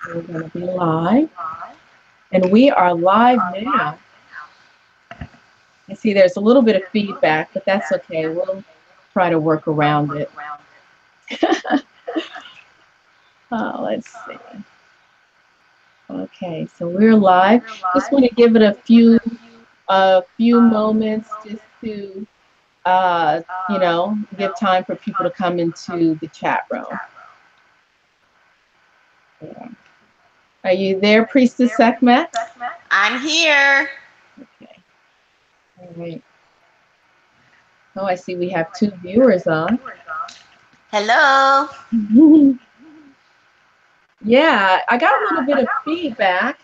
We're going to be live. And we are live now. I see there's a little bit of feedback, but that's okay. We'll try to work around it. Let's see. Okay, so we're live. Just want to give it a few moments just to give time for people to come into the chat room. Yeah. Are you there, Priestess Sekhmet? I'm here. Okay. All right. Oh, I see we have 2 viewers on. Hello. Yeah, I got a little bit of feedback.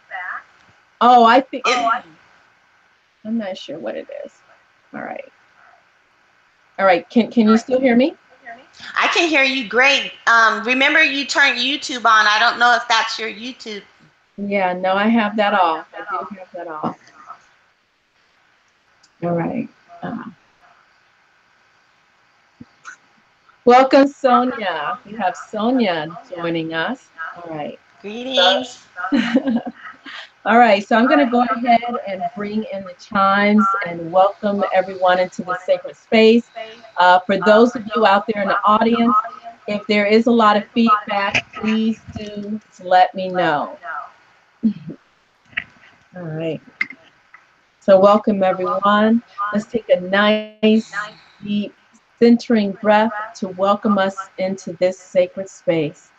Oh, I think I'm not sure what it is. All right. All right. Can you still hear me? I can hear you great. Remember you turned YouTube on. I don't know if that's your YouTube. Yeah, no, I have that off. I do have that off. All right. Welcome, Sonia. We have Sonia joining us. All right. Greetings. All right, so I'm going to go ahead and bring in the chimes and welcome everyone into the sacred space. For those of you out there in the audience, if there is a lot of feedback, please do let me know. All right. So welcome, everyone. Let's take a nice, deep, centering breath to welcome us into this sacred space.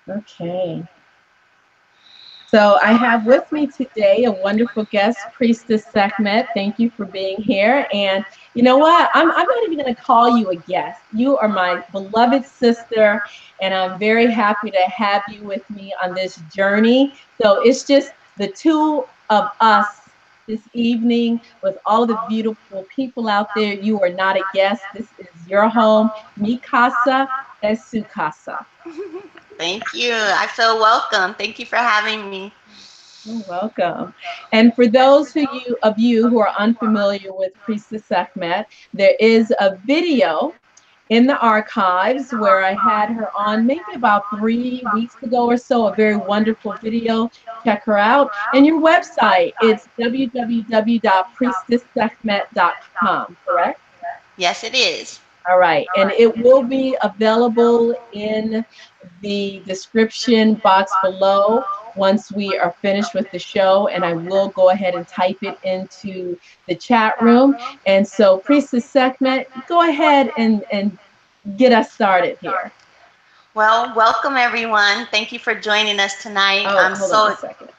Okay. So I have with me today a wonderful guest, Priestess Sekhmet. Thank you for being here. And you know what? I'm not even going to call you a guest. You are my beloved sister, and I'm very happy to have you with me on this journey. So it's just the two of us this evening with all the beautiful people out there. You are not a guest. This is your home. Mi casa es su casa. Thank you. I feel welcome. Thank you for having me. You're welcome. And for those of you who are unfamiliar with Priestess Sekhmet, there is a video in the archives where I had her on maybe about 3 weeks ago or so, a very wonderful video. Check her out. And your website, it's www.priestesssekhmet.com, correct? Yes, it is. All right, and it will be available in the description box below once we are finished with the show, and I will go ahead and type it into the chat room. And so, Priestess Sekhmet, go ahead and get us started here. Well, welcome everyone. Thank you for joining us tonight. Oh, hold on a second.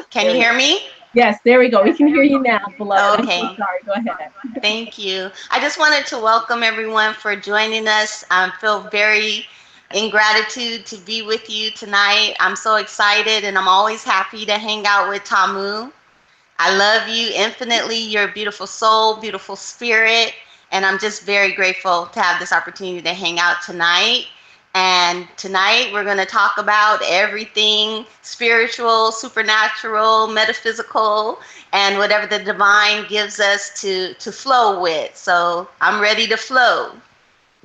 Can you hear me? Yes, there we go. We can hear you now, beloved. Okay. I'm so sorry. Go ahead. Thank you. I just wanted to welcome everyone for joining us. I feel very in gratitude to be with you tonight. I'm so excited and I'm always happy to hang out with Tamu. I love you infinitely. You're a beautiful soul, beautiful spirit, and I'm just very grateful to have this opportunity to hang out tonight. And tonight we're going to talk about everything spiritual, supernatural, metaphysical, and whatever the divine gives us to flow with. So I'm ready to flow.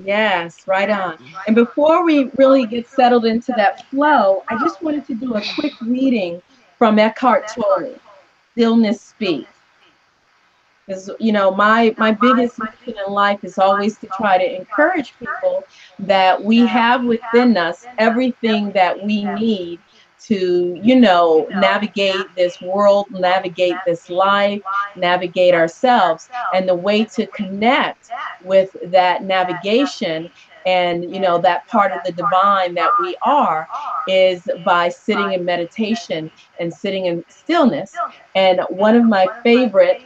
Yes, right on. And before we really get settled into that flow, I just wanted to do a quick reading from Eckhart Tolle, Stillness Speaks. Because, you know, my biggest mission in life is always to try to encourage people that we have within us everything that we need to, you know, navigate this world, navigate this life, navigate ourselves. And the way to connect with that navigation and, you know, that part of the divine that we are is by sitting in meditation and sitting in stillness. And one of my favorite,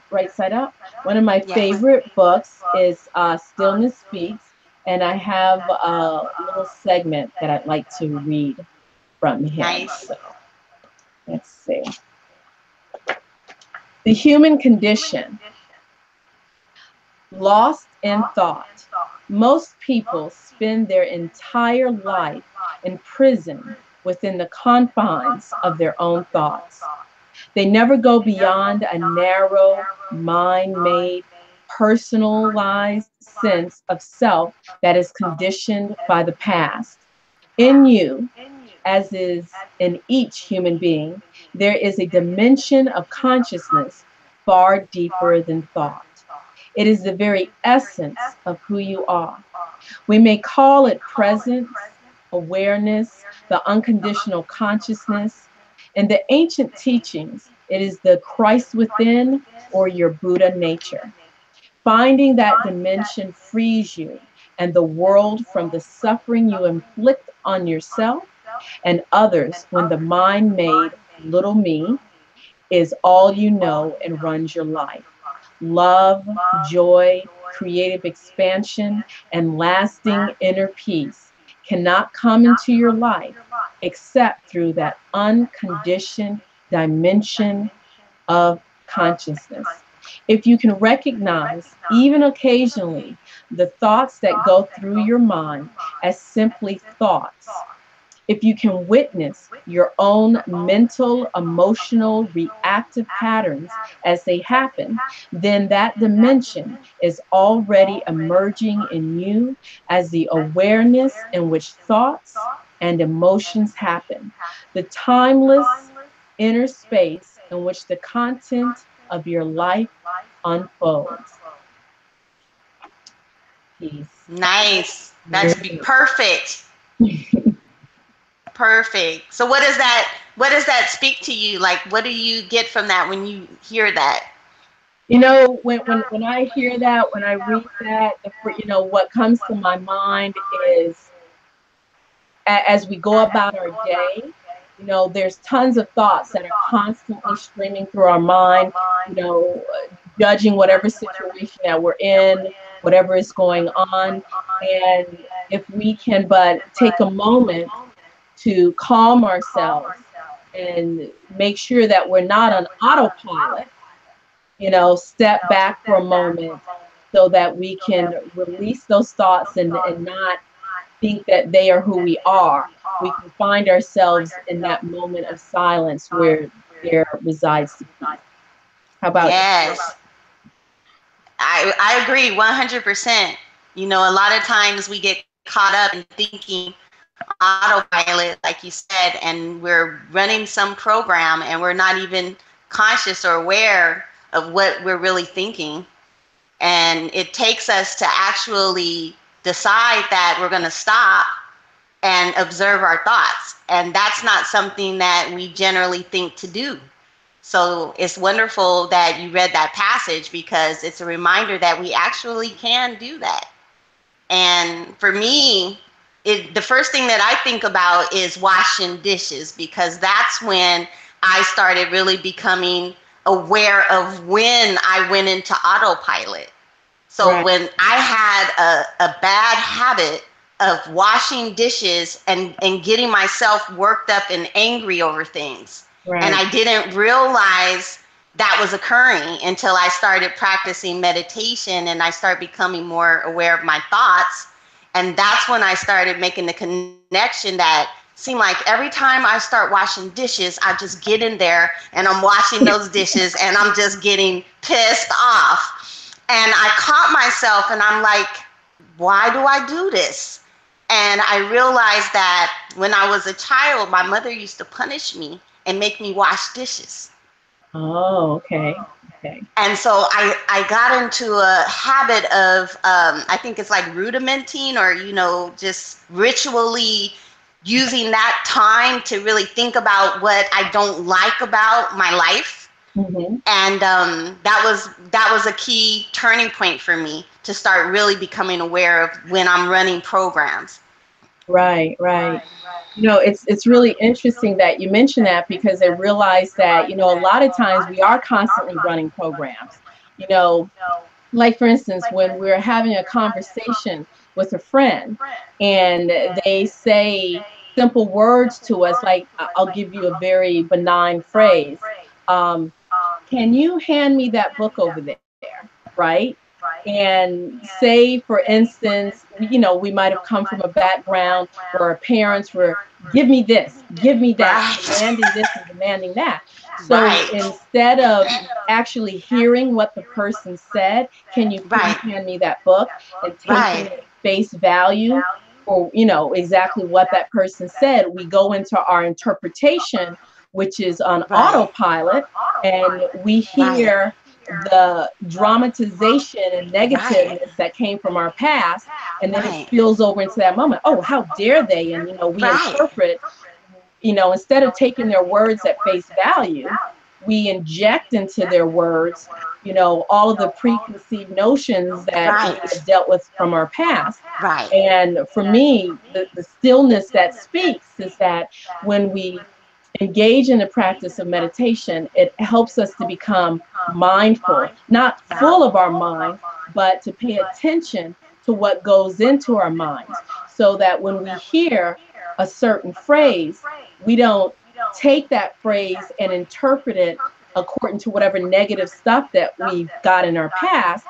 right side up, one of my favorite books is Stillness Speaks. And I have a little segment that I'd like to read from him. Nice. So let's see. The human condition, lost in thought. Most people spend their entire life imprisoned within the confines of their own thoughts. They never go beyond a narrow, mind-made, personalized sense of self that is conditioned by the past. In you, as is in each human being, there is a dimension of consciousness far deeper than thought. It is the very essence of who you are. We may call it presence, awareness, the unconditional consciousness. In the ancient teachings, it is the Christ within or your Buddha nature. Finding that dimension frees you and the world from the suffering you inflict on yourself and others when the mind made little me is all you know and runs your life. Love, joy, creative expansion, and lasting inner peace cannot come into your life except through that unconditioned dimension of consciousness. If you can recognize, even occasionally, the thoughts that go through your mind as simply thoughts, if you can witness your own mental, emotional, reactive patterns as they happen, then that dimension is already emerging in you as the awareness in which thoughts and emotions happen. The timeless inner space in which the content of your life unfolds. Peace. Nice. That's Yeah. perfect. Perfect. So what does that speak to you? Like what do you get from that when you hear that? You know, when I hear that, when I read that, what comes to my mind is as we go about our day, there's tons of thoughts that are constantly streaming through our mind, judging whatever situation that we're in, whatever is going on. And if we can but take a moment to calm ourselves and make sure that we're not on autopilot, step back for a moment so that we can release those thoughts and not think that they are who we are. We can find ourselves in that moment of silence where there resides the peace. How about you? Yes. I agree 100%. A lot of times we get caught up in thinking on autopilot, like you said, and we're running some program and we're not even conscious or aware of what we're really thinking. And it takes us to actually decide that we're going to stop and observe our thoughts. And that's not something that we generally think to do. So it's wonderful that you read that passage because it's a reminder that we actually can do that. And for me, the first thing that I think about is washing dishes because that's when I started really becoming aware of when I went into autopilot. So Right, when I had a bad habit of washing dishes and getting myself worked up and angry over things, and right, I didn't realize that was occurring until I started practicing meditation and I started becoming more aware of my thoughts. And that's when I started making the connection that seemed like every time I start washing dishes, I just get in there and I'm washing those dishes and I'm just getting pissed off. And I caught myself and I'm like, why do I do this? And I realized that when I was a child, my mother used to punish me and make me wash dishes. oh, okay, okay, And so I got into a habit of, I think it's like rudimenting or, just ritually using that time to really think about what I don't like about my life. hmm, And that was a key turning point for me to start really becoming aware of when I'm running programs. right, right. It's really interesting that you mention that because I realize that, a lot of times we are constantly running programs. You know, like for instance, when we're having a conversation with a friend and they say simple words to us, like I'll give you a very benign phrase. Can you hand me that book over there? Right? And say, for instance, we might have come from a background where our parents were, give me this, give me that, Right. demanding this and demanding that. So Right. instead of actually hearing what the person said, can you please Right. hand me that book, and taking Right. it at face value for, exactly what that person said, we go into our interpretation, which is on Right. autopilot, and we Right. hear the dramatization and Right. negativeness that came from our past, and then it Right. spills over into that moment. Oh, how dare they? And we Right. interpret, instead of taking their words at face value, we inject into their words, all of the preconceived notions that we Right. have dealt with from our past. Right. And for me, the stillness that speaks is that when we engage in the practice of meditation, it helps us to become mindful, not full of our mind, but to pay attention to what goes into our minds, so that when we hear a certain phrase, we don't take that phrase and interpret it according to whatever negative stuff that we've got in our past.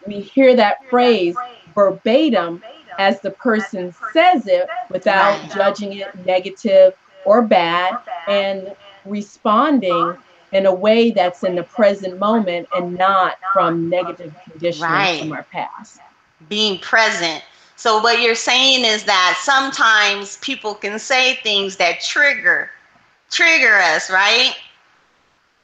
We hear that phrase verbatim as the person says it, without Right. judging it negative or bad, and responding in a way that's in the present moment and not from negative conditioning from Right. our past. Being present. So what you're saying is that sometimes people can say things that trigger us, right?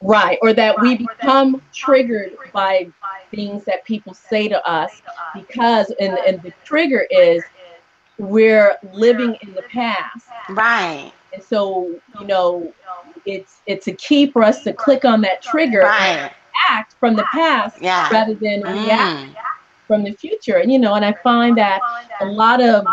Right. Or that we become triggered by things that people say to us, because, and the trigger is, we're living in the past. Right. And so, it's a key for us to click on that trigger and Right. act from the past Yeah. rather than react Mm. from the future. And I find that a lot of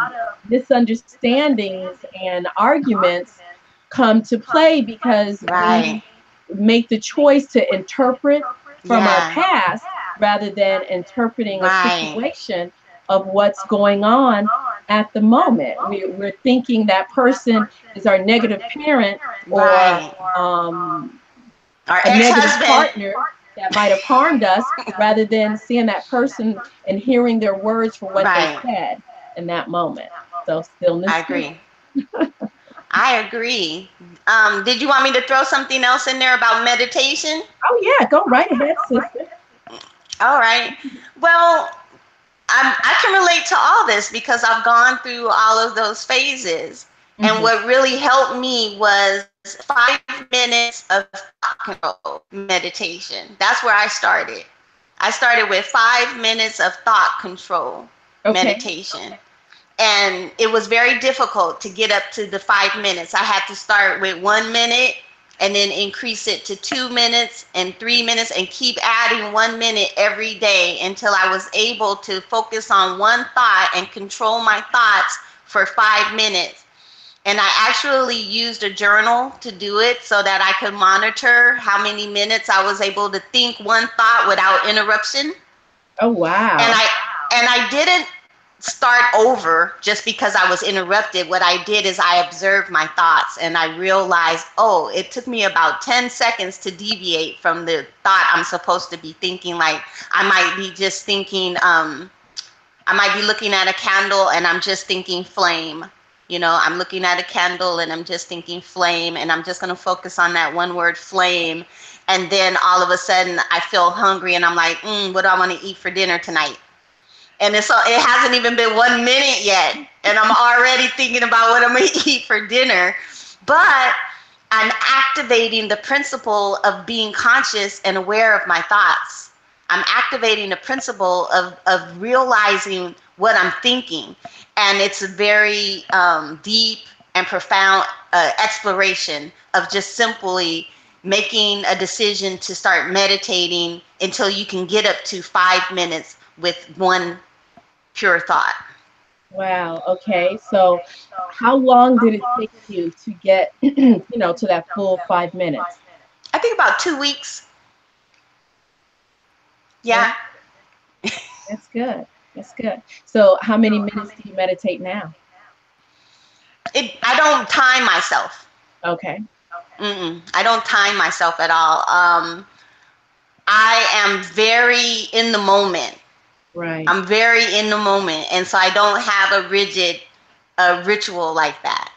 misunderstandings and arguments come to play because Right. we make the choice to interpret from our Yeah. past rather than interpreting a Right. situation of what's going on at the moment. We're thinking that person is our negative parent, or Right. Our a negative ex-husband. partner that might have harmed us, rather than seeing that person and hearing their words for what they Right. said in that moment. So stillness I speaks. agree. I agree. Did you want me to throw something else in there about meditation? Oh yeah, go right ahead, sister. All right. Well, I can relate to all this because I've gone through all of those phases. And Hmm. what really helped me was 5 minutes of thought control meditation. That's where I started. I started with 5 minutes of thought control Okay. meditation. And it was very difficult to get up to the 5 minutes. I had to start with 1 minute and then increase it to 2 minutes and 3 minutes and keep adding 1 minute every day until I was able to focus on one thought and control my thoughts for 5 minutes. And I actually used a journal to do it so that I could monitor how many minutes I was able to think one thought without interruption. Oh And wow. I didn't start over just because I was interrupted. What I did is I observed my thoughts and I realized, oh, it took me about 10 seconds to deviate from the thought I'm supposed to be thinking. Like I might be just thinking, I might be looking at a candle and I'm just thinking flame. I'm looking at a candle and I'm just thinking flame, and I'm just going to focus on that one word, flame. And then all of a sudden I feel hungry and I'm like, what do I want to eat for dinner tonight? And it hasn't even been 1 minute yet. And I'm already thinking about what I'm going to eat for dinner. But I'm activating the principle of being conscious and aware of my thoughts. I'm activating the principle of realizing what I'm thinking. And it's a very deep and profound exploration of just simply making a decision to start meditating until you can get up to 5 minutes with one pure thought. Wow. Okay. So how long did it take you to get, to that full 5 minutes? I think about 2 weeks. Okay. Yeah. That's good. That's good. So how many minutes do you meditate now? I don't time myself. Okay. I don't time myself at all. I am very in the moment. Right. I'm very in the moment, and so I don't have a rigid ritual like that.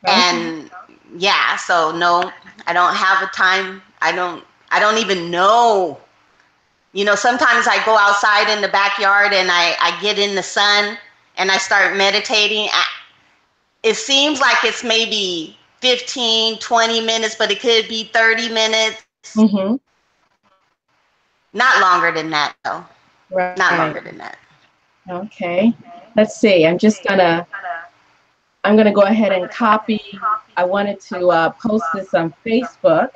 Okay. And yeah, so no, I don't have a time. I don't even know. Sometimes I go outside in the backyard and I get in the sun and I start meditating. It seems like it's maybe 15, 20 minutes, but it could be 30 minutes. Mm-hmm. Not longer than that, though. Not Right. longer than that. Okay. Let's see. I'm gonna go ahead and copy. I wanted to post this on Facebook.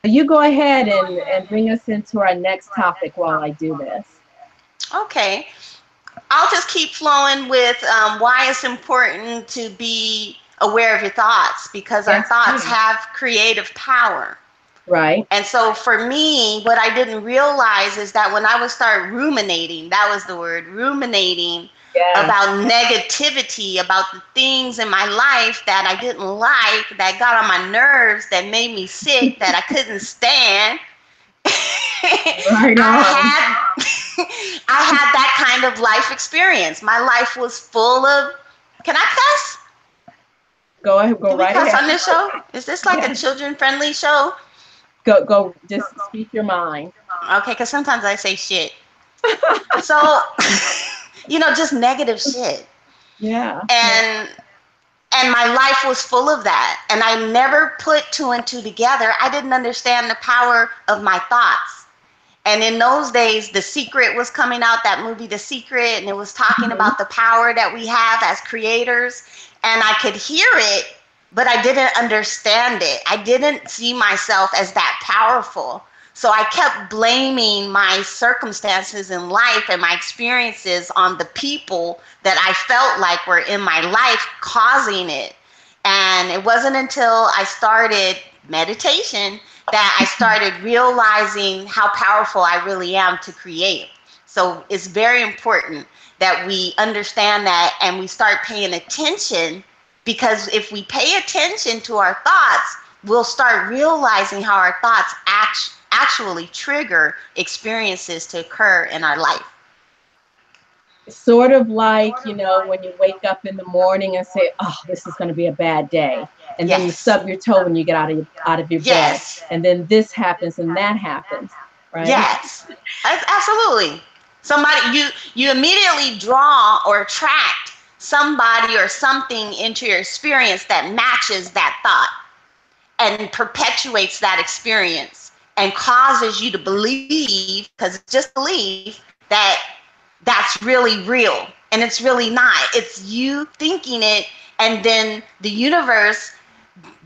You go ahead and bring us into our next topic while I do this. Okay. I'll just keep flowing with why it's important to be aware of your thoughts, because our Yes, thoughts please. have creative power. Right. And so for me, what I didn't realize is that when I would start ruminating, that was the word, ruminating Yes. about negativity, about the things in my life that I didn't like, that got on my nerves, that made me sick, that I couldn't stand. Right I on. had I had that kind of life experience. My life was full of, can I cuss? Go ahead. Go Can we right cuss ahead. on this show? Is this like a Yes. children friendly show? Go. Just speak your mind. Okay, because sometimes I say shit. So, just negative shit. Yeah. Yeah. And my life was full of that. And I never put two and two together. I didn't understand the power of my thoughts. And in those days, The Secret was coming out, that movie, The Secret, and it was talking Mhm. about the power that we have as creators. And I could hear it, but I didn't understand it. I didn't see myself as that powerful. So I kept blaming my circumstances in life and my experiences on the people that I felt like were in my life causing it. And it wasn't until I started meditation that I started realizing how powerful I really am to create. So it's very important that we understand that and we start paying attention, because if we pay attention to our thoughts, we'll start realizing how our thoughts actually trigger experiences to occur in our life. Sort of like, when you wake up in the morning and say, "Oh, this is going to be a bad day," and then you Yes. stub your toe when you get out of your bed, Yes. and then this happens and that happens, right? Yes. Absolutely. Somebody, you immediately draw or attract somebody or something into your experience that matches that thought and perpetuates that experience and causes you to believe, because it's just belief, that that's really real. And it's really not. It's you thinking it, and then the universe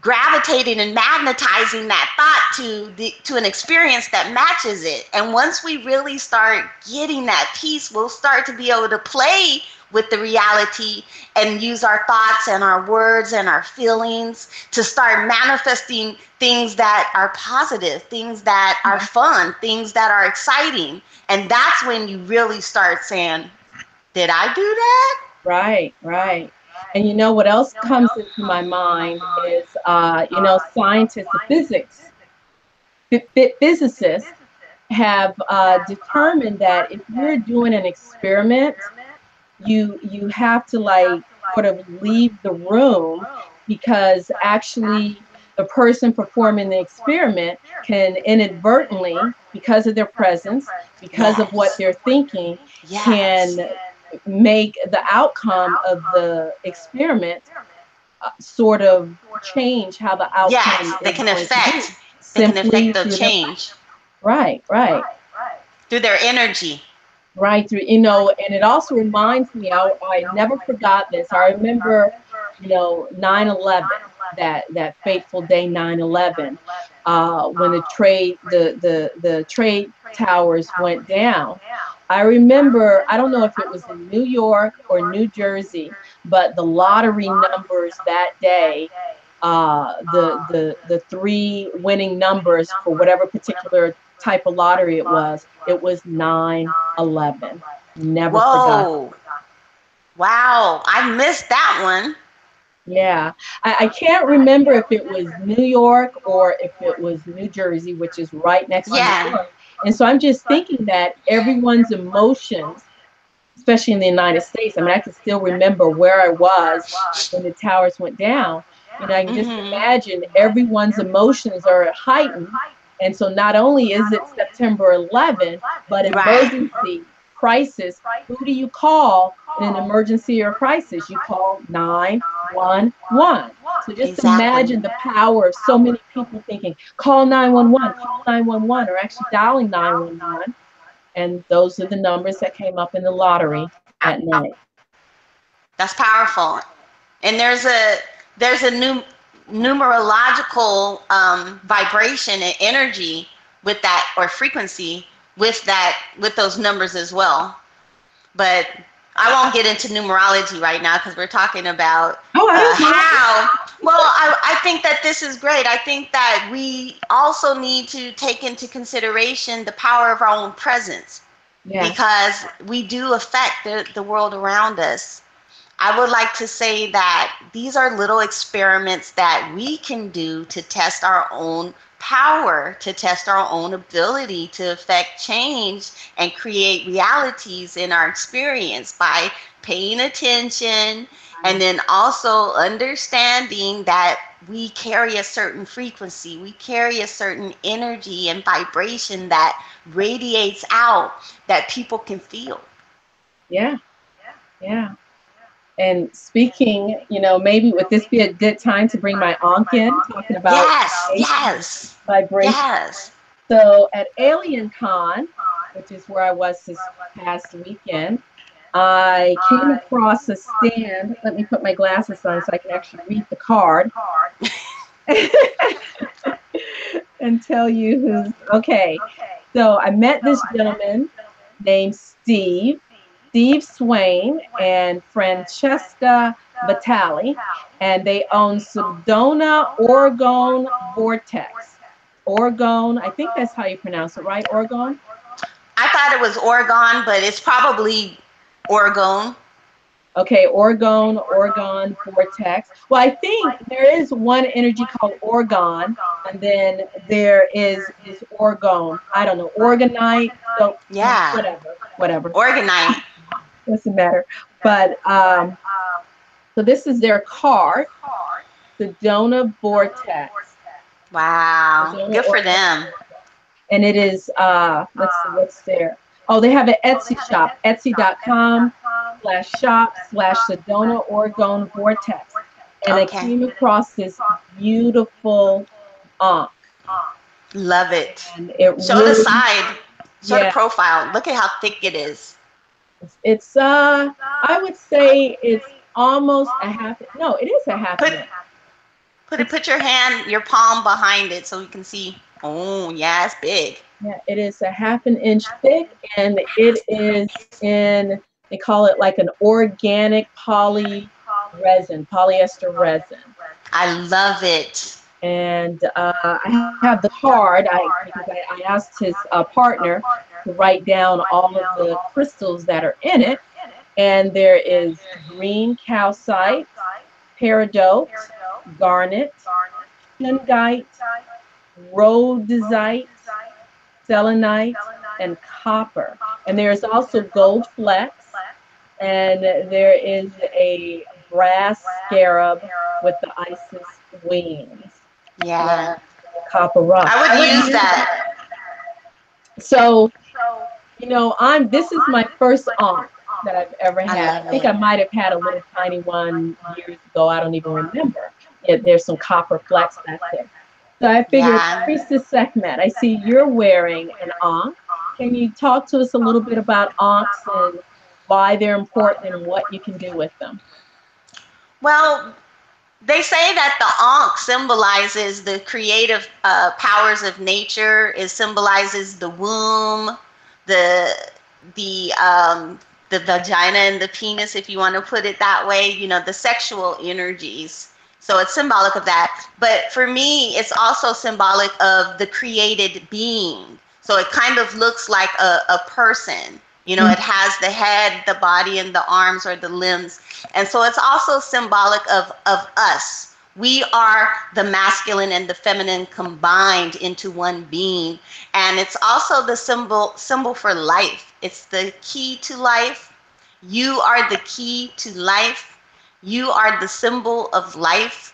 gravitating and magnetizing that thought to an experience that matches it. And once we really start getting that piece, we'll start to be able to play with the reality and use our thoughts and our words and our feelings to start manifesting things that are positive, things that are fun, things that are exciting. And that's when you really start saying, did I do that? Right, right. And you know what else comes into my mind is, scientists, the physicists have determined that if you're doing an experiment, you have to like sort of leave the room, because actually the person performing the experiment can inadvertently, because of their presence, because of what Yes. they're thinking, can Yes. make the outcome of the experiment sort of change how the outcome Yes, is going to be, they can simply affect the through their change right, right. through their energy. Right through, and it also reminds me, I never forgot this. I remember, 9/11, that fateful day, 9/11, when the trade towers went down. I remember, I don't know if it was in New York or New Jersey, but the lottery numbers that day, the three winning numbers for whatever particular type of lottery it was 9/11. Never forgot. Whoa. Wow. I missed that one. Yeah, I can't remember if it was New York or if it was New Jersey, which is right next to New Yeah. York. And so I'm just thinking that everyone's emotions especially in the United States. I mean, I can still remember where I was when the towers went down. And I can just Mm-hmm. imagine everyone's emotions are heightened. And so not only is it September 11th, but Right. emergency, crisis, who do you call in an emergency or crisis? You call 911. So just Exactly. imagine the power of so many people thinking, call 911, or actually dialing 911. And those are the numbers that came up in the lottery that night. That's powerful. And there's a new numerological vibration and energy with that, or frequency with that, with those numbers as well. But I won't get into numerology right now because we're talking about Oh, I don't mind. how. Well, I think that this is great. I think that we also need to take into consideration the power of our own presence, Yes. because we do affect the world around us. I would like to say that these are little experiments that we can do to test our own power, to test our own ability to affect change and create realities in our experience by paying attention, and then also understanding that we carry a certain frequency, we carry a certain energy and vibration that radiates out, that people can feel. Yeah. Yeah. And speaking, maybe would this be a good time to bring my Ankh in, talking about Yes, radiation and yes, vibration? yes. So at Alien Con, which is where I was this past weekend, I came across a stand. Let me put my glasses on so I can actually read the card and tell you who's okay. So I met this gentleman named Steve Swain, and Francesca Vitali, and they own Sedona Oregon Vortex. Oregon, I think that's how you pronounce it, right? Oregon? I thought it was Oregon, but it's probably Oregon. Okay, Oregon Vortex. Well, I think there is one energy called Orgon, and then there is this Orgone. I don't know, Orgonite. So Yeah, whatever. Oregonite. Doesn't matter. But so this is their card, Sedona Vortex. Wow, Sedona good for Oregon. them. And it is let's see what's there. Oh, they have an Etsy shop, etsy.com/shop/Sedona Oregon Vortex. And I Okay, came across this beautiful ankh. love it. And it Show the really, side, show the yeah, profile. Look at how thick it is. it's I would say it's almost a half, no, it is a half Put an inch. It's put your hand, your palm behind it so you can see. Oh, yeah, it's big. Yeah, it is a half an inch thick, and it is in, they call it like an organic polyester resin. I love it. And I have the card, because I asked his partner to write down all of the crystals that are in it. And there is green calcite, peridot, garnet, shungite, rhodesite, selenite, and copper. And there's also gold flecks, and there is a brass scarab with the Isis wings, Yeah, and copper rock. I I would would use use that. that. So, this is my first ankh that I've ever I had. I love think I it. might have had a little tiny one years ago. I don't even remember. Yeah, there's some copper flecks back there. So I figured, Yeah. Priestess Sekhmet, I see you're wearing an ankh. Can you talk to us a little bit about ankhs and why they're important and what you can do with them? Well, they say that the Ankh symbolizes the creative powers of nature. It symbolizes the womb, the the um, the vagina and the penis, if you want to put it that way. The sexual energies. So it's symbolic of that. But for me, it's also symbolic of the created being. So it kind of looks like a person. Mm. It has the head, the body, and the arms or the limbs. And so it's also symbolic of us. We are the masculine and the feminine combined into one being. And it's also the symbol for life. It's the key to life. You are the key to life. You are the symbol of life.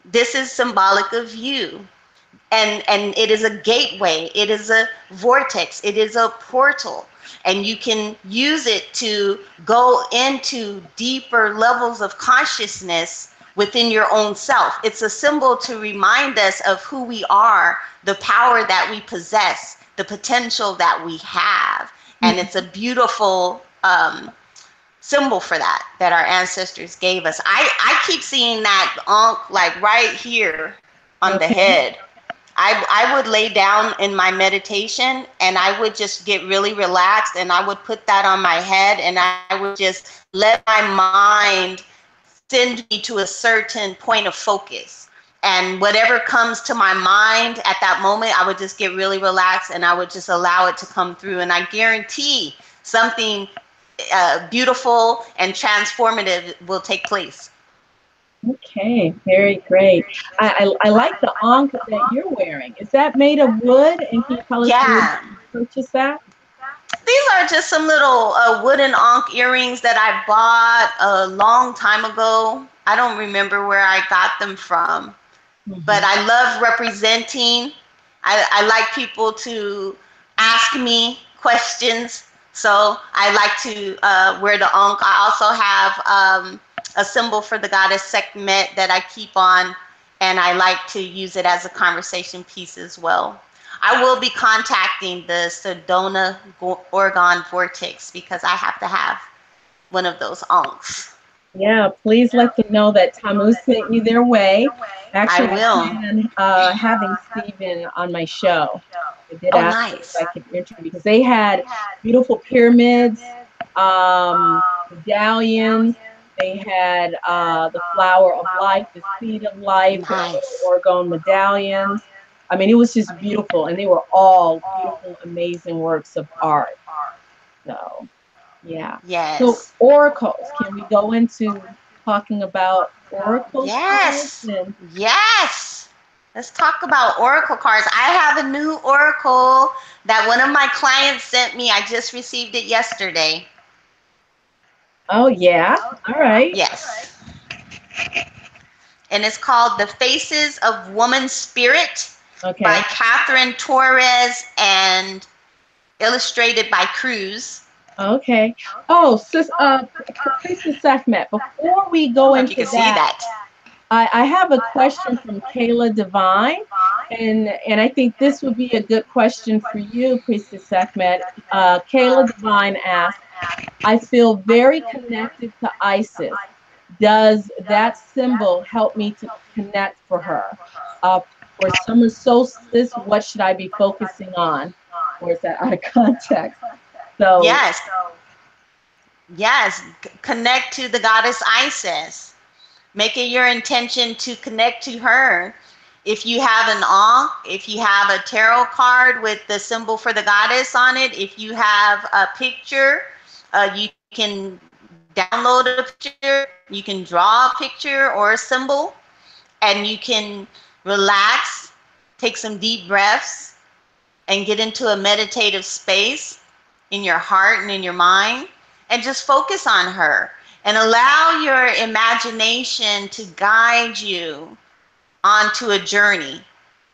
This is symbolic of you. And it is a gateway, it is a vortex, it is a portal, and you can use it to go into deeper levels of consciousness within your own self. It's a symbol to remind us of who we are, the power that we possess, the potential that we have. And it's a beautiful symbol for that our ancestors gave us. I keep seeing that ankh like right here on the Okay. head. I would lay down in my meditation and I would just get really relaxed and I would put that on my head and I would just let my mind send me to a certain point of focus. And whatever comes to my mind at that moment, I would just get really relaxed and I would just allow it to come through. And I guarantee something beautiful and transformative will take place. Okay, very great. I like the ankh that you're wearing. Is that made of wood? And can you tell us where Yeah. you purchased that? These are just some little wooden ankh earrings that I bought a long time ago. I don't remember where I got them from, but Hmm. I love representing. I like people to ask me questions, so I like to wear the ankh. I also have a symbol for the goddess Sekhmet that I keep on, and I like to use it as a conversation piece as well. I will be contacting the Sedona Oregon Vortex because I have to have one of those ankhs. Yeah, please let them know that Tamu sent you their way. I Actually, I will. plan on having Stephen on my show. I did Oh, ask him if I nice. could interview because they had beautiful pyramids, medallions. They had the flower of life, the seed of life, the little Nice. orgone medallions. I mean, it was just beautiful, and they were all beautiful, amazing works of art. So. Yeah. So Yes. oracles, can we go into talking about oracle cards? Yes. And Yes. Let's talk about oracle cards. I have a new oracle that one of my clients sent me. I just received it yesterday. oh yeah, all right. Yes. And it's called The Faces of Woman Spirit by Okay. Catherine Torres and illustrated by Cruz. Okay. Oh, Priestess Sekhmet, before we I don't go know if you into can see that, that. I have a question from Kayla Divine, and I think this would be a good question for you, Priestess Sekhmet. Kayla Divine asked, I feel very connected to Isis. Does that symbol help me to connect for her? Uh, for summer solstice, what should I be focusing on? Or is that out of context? So, Yes. Yes. Connect to the goddess Isis. Make it your intention to connect to her. If you have an ankh, if you have a tarot card with the symbol for the goddess on it, if you have a picture, you can download a picture, you can draw a picture or a symbol, and you can relax, take some deep breaths, and get into a meditative space in your heart and in your mind and just focus on her and allow your imagination to guide you onto a journey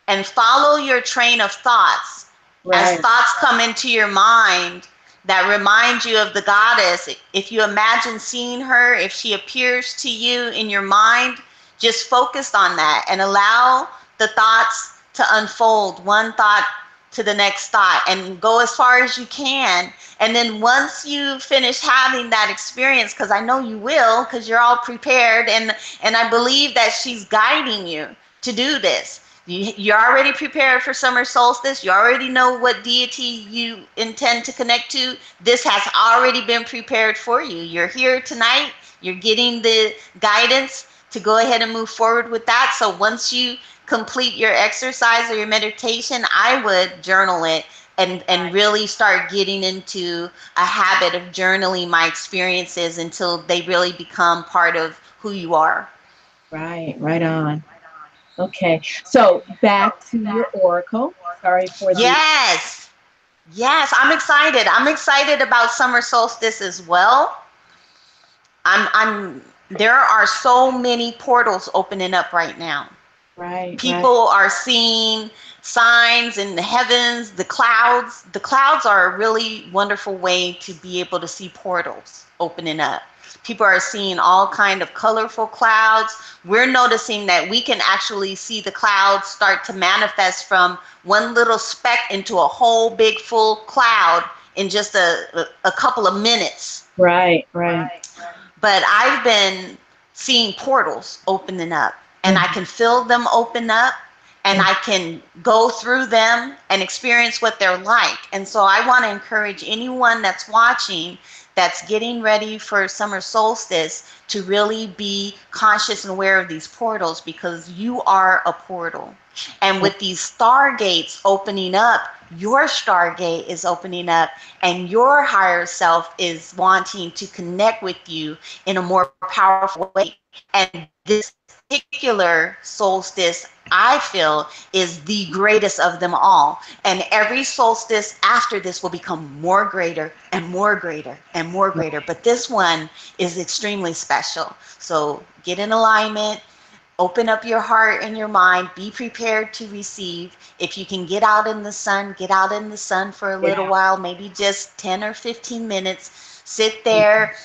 and follow your train of thoughts as right, thoughts come into your mind that remind you of the goddess. If you imagine seeing her, if she appears to you in your mind, just focus on that and allow the thoughts to unfold one thought to the next thought and go as far as you can. And then once you finish having that experience, because I know you will, because you're all prepared, and I believe that she's guiding you to do this. You're already prepared for summer solstice. You already know what deity you intend to connect to. This has already been prepared for you. You're here tonight. You're getting the guidance to go ahead and move forward with that. So once you complete your exercise or your meditation, I would journal it and really start getting into a habit of journaling my experiences until they really become part of who you are. right, right on. Okay. So back to your oracle. Sorry for the. Yes. Yes, I'm excited. I'm excited about summer solstice as well. I'm there are so many portals opening up right now. Right, right. People are seeing signs in the heavens, the clouds. The clouds are a really wonderful way to be able to see portals opening up. People are seeing all kind of colorful clouds. We're noticing that we can actually see the clouds start to manifest from one little speck into a whole big full cloud in just a couple of minutes. Right, right. But I've been seeing portals opening up, and I Mhm, can feel them open up, and mhm. I can go through them and experience what they're like. And so I want to encourage anyone that's watching, that's getting ready for summer solstice, to really be conscious and aware of these portals, because you are a portal. And with these stargates opening up, your stargate is opening up, and your higher self is wanting to connect with you in a more powerful way. And this particular solstice, I feel, is the greatest of them all. And every solstice after this will become more greater and more greater and more greater. But this one is extremely special. So get in alignment. Open up your heart and your mind. Be prepared to receive. If you can get out in the sun, get out in the sun for a little Yeah. while, maybe just 10 or 15 minutes. Sit there,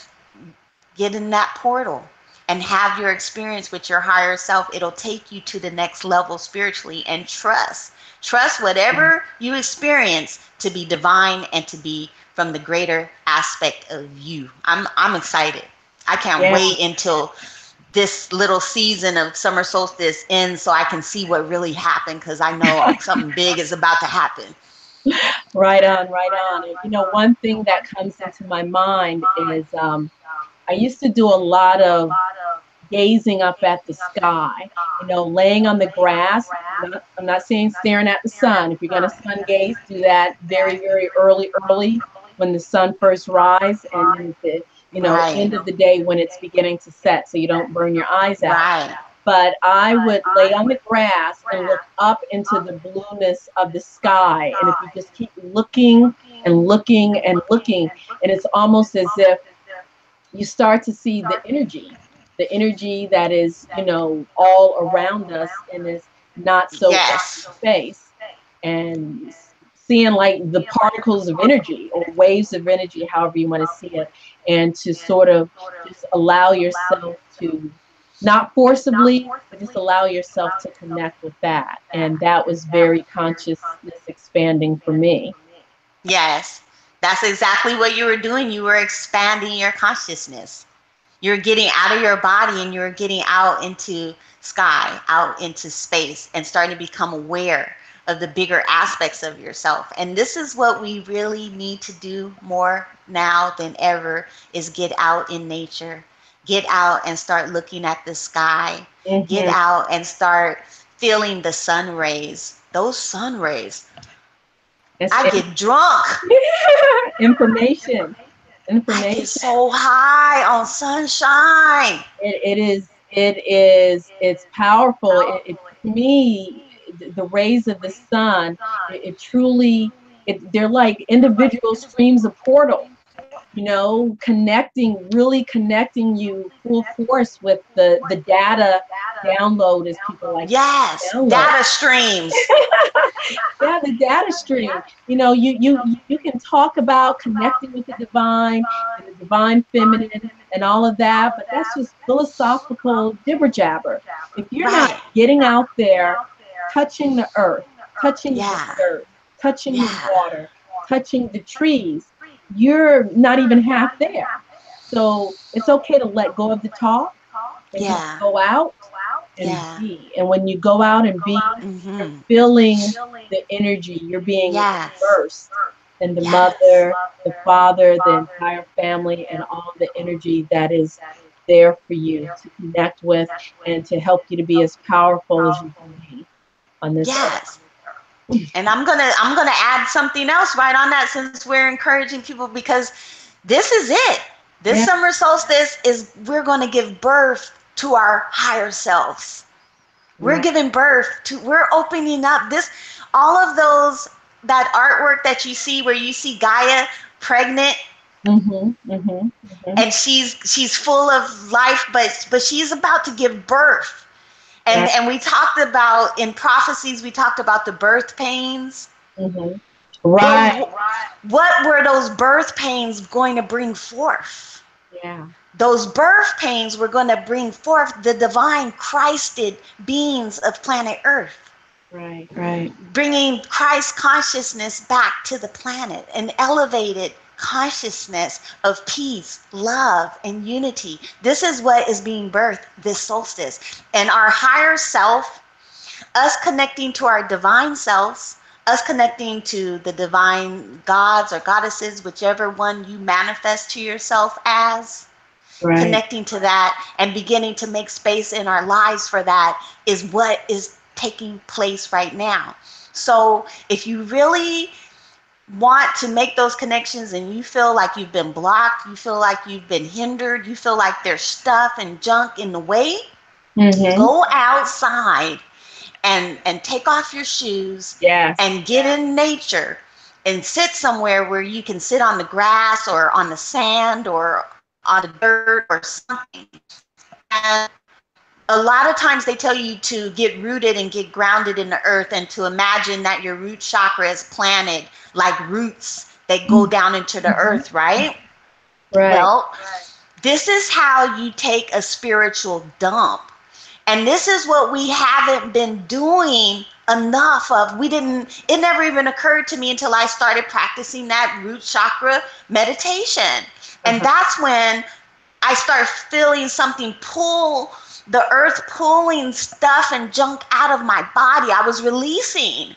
get in that portal, and have your experience with your higher self. It'll take you to the next level spiritually, and trust whatever you experience to be divine and to be from the greater aspect of you. I'm excited. I can't Yeah. wait until this little season of summer solstice ends so I can see what really happened, because I know something big is about to happen. Right on, right on. And one thing that comes into my mind is I used to do a lot of gazing up at the sky, laying on the grass. I'm not saying staring at the sun. If you're going to sun gaze, do that very, very early when the sun first rises, and then at the, Right. end of the day when it's beginning to set, so you don't burn your eyes out. Right. But I would lay on the grass and look up into the blueness of the sky. And if you just keep looking and looking and looking, and it's almost as if you start to see the energy that is, all around us in this not so Yes. space, and seeing like the particles of energy or waves of energy, however you want to see it, and to sort of just allow yourself to, not forcibly, but just allow yourself to connect with that. And that was very consciousness expanding for me. Yes. That's exactly what you were doing. You were expanding your consciousness. You're getting out of your body and you're getting out into sky, out into space, and starting to become aware of the bigger aspects of yourself. And this is what we really need to do more now than ever, is get out in nature. Get out and start looking at the sky. Get Hmm. out and start feeling the sun rays. Those sun rays. It's I get drunk. information. I get Information. so high on sunshine. It's powerful. To me, the rays of the sun, it truly, they're like individual streams of portal, really connecting you full force with the data download, as people like to Yes, download. data streams. Yeah, the data stream. You can talk about connecting with the divine and the divine feminine and all of that, but that's just philosophical jibber jabber. If you're not Right. getting out there, touching the earth, touching the Yeah. dirt, touching the Yeah. water, touching the trees, you're not even half there. So it's okay to let go of the talk and just Yeah. go out and Yeah. be. And when you go out and be, you're Mm-hmm. feeling the energy. You're being Yes. immersed in the Yes. mother, the father, the entire family, and all the energy that is there for you to connect with and to help you to be as powerful as you can be on this earth. Yes. And I'm gonna add something else right on that, since we're encouraging people, because this is it. This Yeah, summer solstice is, we're gonna give birth to our higher selves. We're right. giving birth to, we're opening up this, all of those, that artwork that you see where you see Gaia pregnant, Mm-hmm. And she's full of life, but she's about to give birth. Right. And we talked about, in prophecies, we talked about the birth pains. Mm-hmm. But Right. what were those birth pains going to bring forth? Yeah. Those birth pains were going to bring forth the divine Christed beings of planet Earth, Right. Right. bringing Christ consciousness back to the planet, an elevated consciousness of peace, love, and unity. This is what is being birthed this solstice. And our higher self, us connecting to our divine selves, us connecting to the divine gods or goddesses, whichever one you manifest to yourself as, Right. connecting to that and beginning to make space in our lives for that is what is taking place right now. So if you really want to make those connections and you feel like you've been blocked, you feel like you've been hindered, you feel like there's stuff and junk in the way, Mm-hmm. go outside and take off your shoes Yes. and get in nature and sit somewhere where you can sit on the grass or on the sand or on the dirt or something. And a lot of times they tell you to get rooted and get grounded in the earth and to imagine that your root chakra is planted like roots that go down into the Mm-hmm. earth, right? Right. Well, this is how you take a spiritual dump. And this is what we haven't been doing enough of. It never even occurred to me until I started practicing that root chakra meditation. And Uh-huh. that's when I started feeling something pull, the earth pulling stuff and junk out of my body. I was releasing.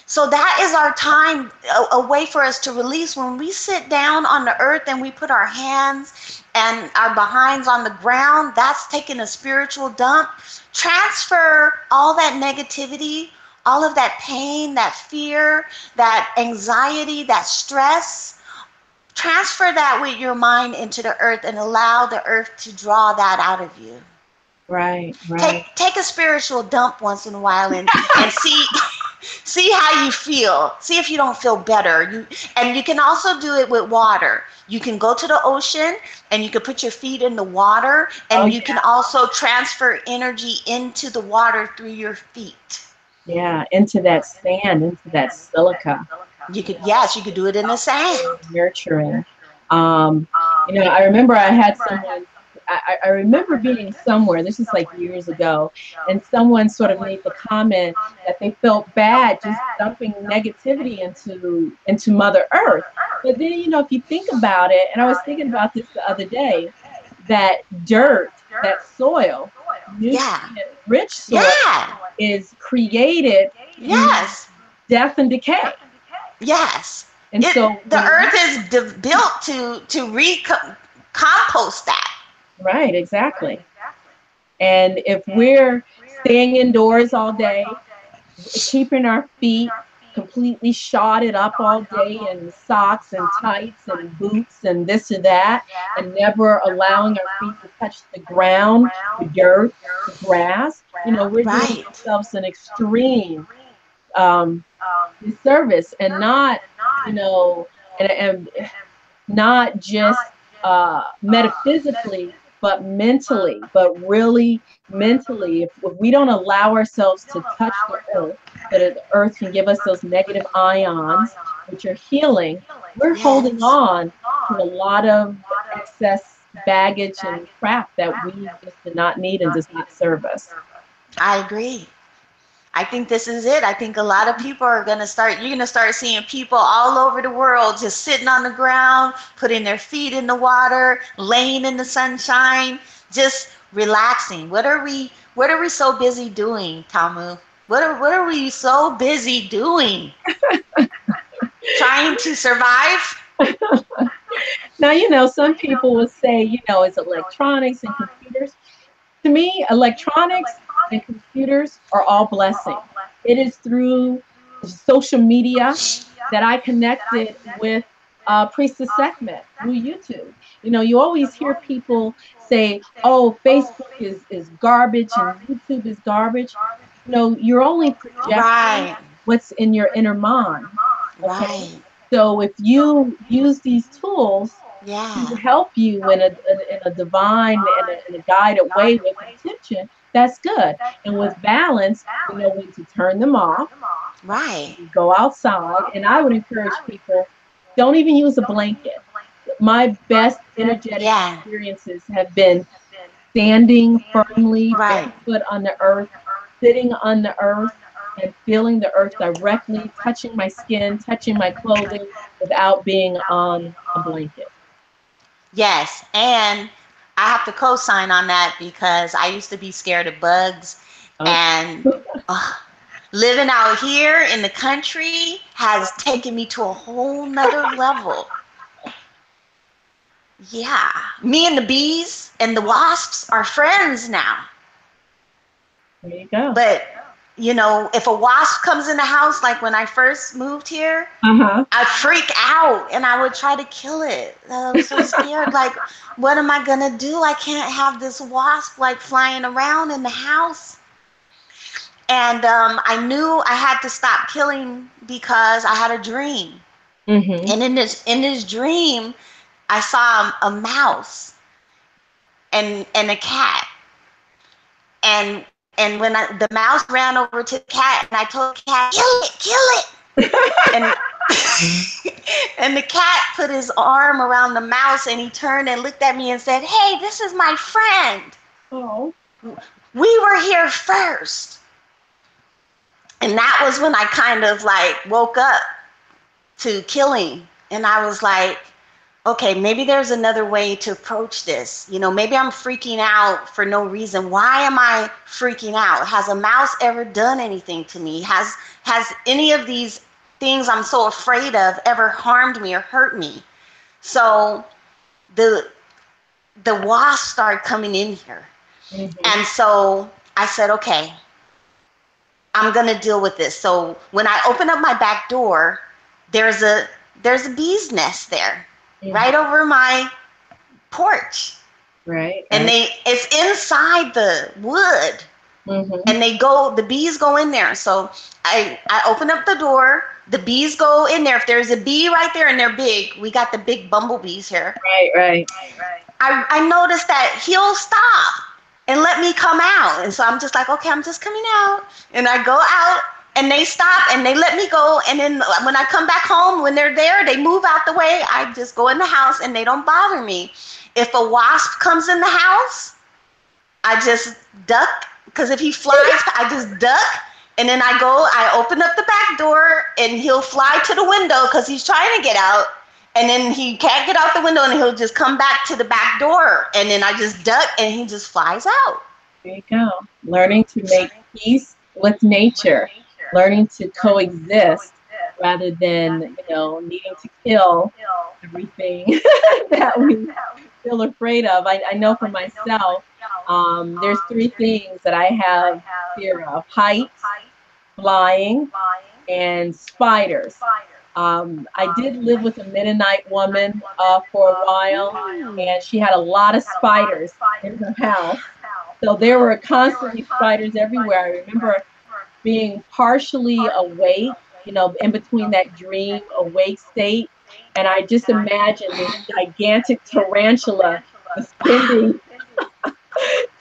So that is our time, a way for us to release. When we sit down on the earth and we put our hands and our behinds on the ground, that's taking a spiritual dump. Transfer all that negativity, all of that pain, that fear, that anxiety, that stress. Transfer that with your mind into the earth and allow the earth to draw that out of you. Right. Right. Take a spiritual dump once in a while and see see how you feel. See if you don't feel better. And you can also do it with water. You can go to the ocean and you can put your feet in the water Oh and you yeah. can also transfer energy into the water through your feet. Yeah. Into that sand, into that silica. You could, yes, you could do it in the sand. Very nurturing. Um, I remember I had someone, I remember being somewhere, this is like years ago, and someone sort of made the comment that they felt bad just dumping negativity into Mother Earth. But then, if you think about it, and I was thinking about this the other day, that dirt, that soil, Yeah. nutrient-rich soil, Yeah. is created through Yes. death and decay. Yes. And so The when earth is built to compost that. right, exactly. And if we're staying indoors all day, keeping our feet completely shodded up all day in socks and tights and boots and this or that, and never allowing our feet to touch the ground, the dirt, the grass, we're doing Right. ourselves an extreme um, disservice, and not, and not just metaphysically, but mentally, but really mentally. If we don't allow ourselves to touch the earth, so that the earth can give us those negative ions, which are healing, we're holding Yes. on to a lot of excess baggage and crap that we just do not need and does not serve us. I agree. I think this is it. I think a lot of people are going to start, you're going to start seeing people all over the world just sitting on the ground, putting their feet in the water, laying in the sunshine, just relaxing. What are we so busy doing, Tamu? What are we so busy doing? Trying to survive? Now, some people will say, it's electronics and computers. To me, electronics and computers are all blessing. It is through social media that I connected with Priestess Sekhmet through YouTube. You always hear people say, "Oh, Facebook is garbage and YouTube is garbage." You're only projecting Right. what's in your inner mind. Okay, Right. so if you use these tools to Yeah. help you in a divine and in a guided way with intention, that's good. And with balance, we know when to turn them off, Right. go outside. And I would encourage people, don't even use a blanket. My best energetic Yeah. experiences have been standing firmly, Right. barefoot on the earth, sitting on the earth, and feeling the earth directly, touching my skin, touching my clothing without being on a blanket. Yes. And I have to co-sign on that because I used to be scared of bugs, Uh, and uh, living out here in the country has taken me to a whole nother level. Yeah. Me and the bees and the wasps are friends now. there you go. But, if a wasp comes in the house, like when I first moved here, Uh I'd freak out and I would try to kill it. I was so scared. Like, what am I going to do? I can't have this wasp like flying around in the house. And I knew I had to stop killing because I had a dream. huh. Hmm. And in this dream, I saw a mouse and a cat. And when the mouse ran over to the cat, and I told the cat, kill it, and and the cat put his arm around the mouse, and he turned and looked at me and said, "Hey, this is my friend. Oh, We were here first." And that was when I kind of like woke up to killing, and I was like, okay, maybe there's another way to approach this. Maybe I'm freaking out for no reason. Why am I freaking out? Has a mouse ever done anything to me? Has any of these things I'm so afraid of ever harmed me or hurt me? So the wasps started coming in here. hmm, And so I said, okay, I'm gonna deal with this. So when I open up my back door, there's a bee's nest there, hmm. right over my porch. Right, And right. it's inside the wood, Hmm. and the bees go in there. So I open up the door, the bees go in there. If there's a bee right there and they're big, we got the big bumblebees here. Right, right. I noticed that he'll stop and let me come out. And so I'm just like, okay, I'm just coming out. And I go out, and they stop and they let me go. And then when I come back home, when they're there, they move out the way. I just go in the house and they don't bother me. If a wasp comes in the house, I just duck, because if he flies, I just duck. And then I open up the back door, and he'll fly to the window because he's trying to get out. And then he can't get out the window, and he'll just come back to the back door. And then I just duck, and he just flies out. There you go. Learning to make peace with nature, learning to coexist rather than, needing to kill everything that we feel afraid of. I know for myself, there's three things that I have fear of: heights, flying, and spiders. I did live with a Mennonite woman for a while, and she had a lot of spiders in her house. So there were constantly spiders everywhere. I remember being partially awake, in between that dream awake state. And I just imagined this gigantic tarantula descending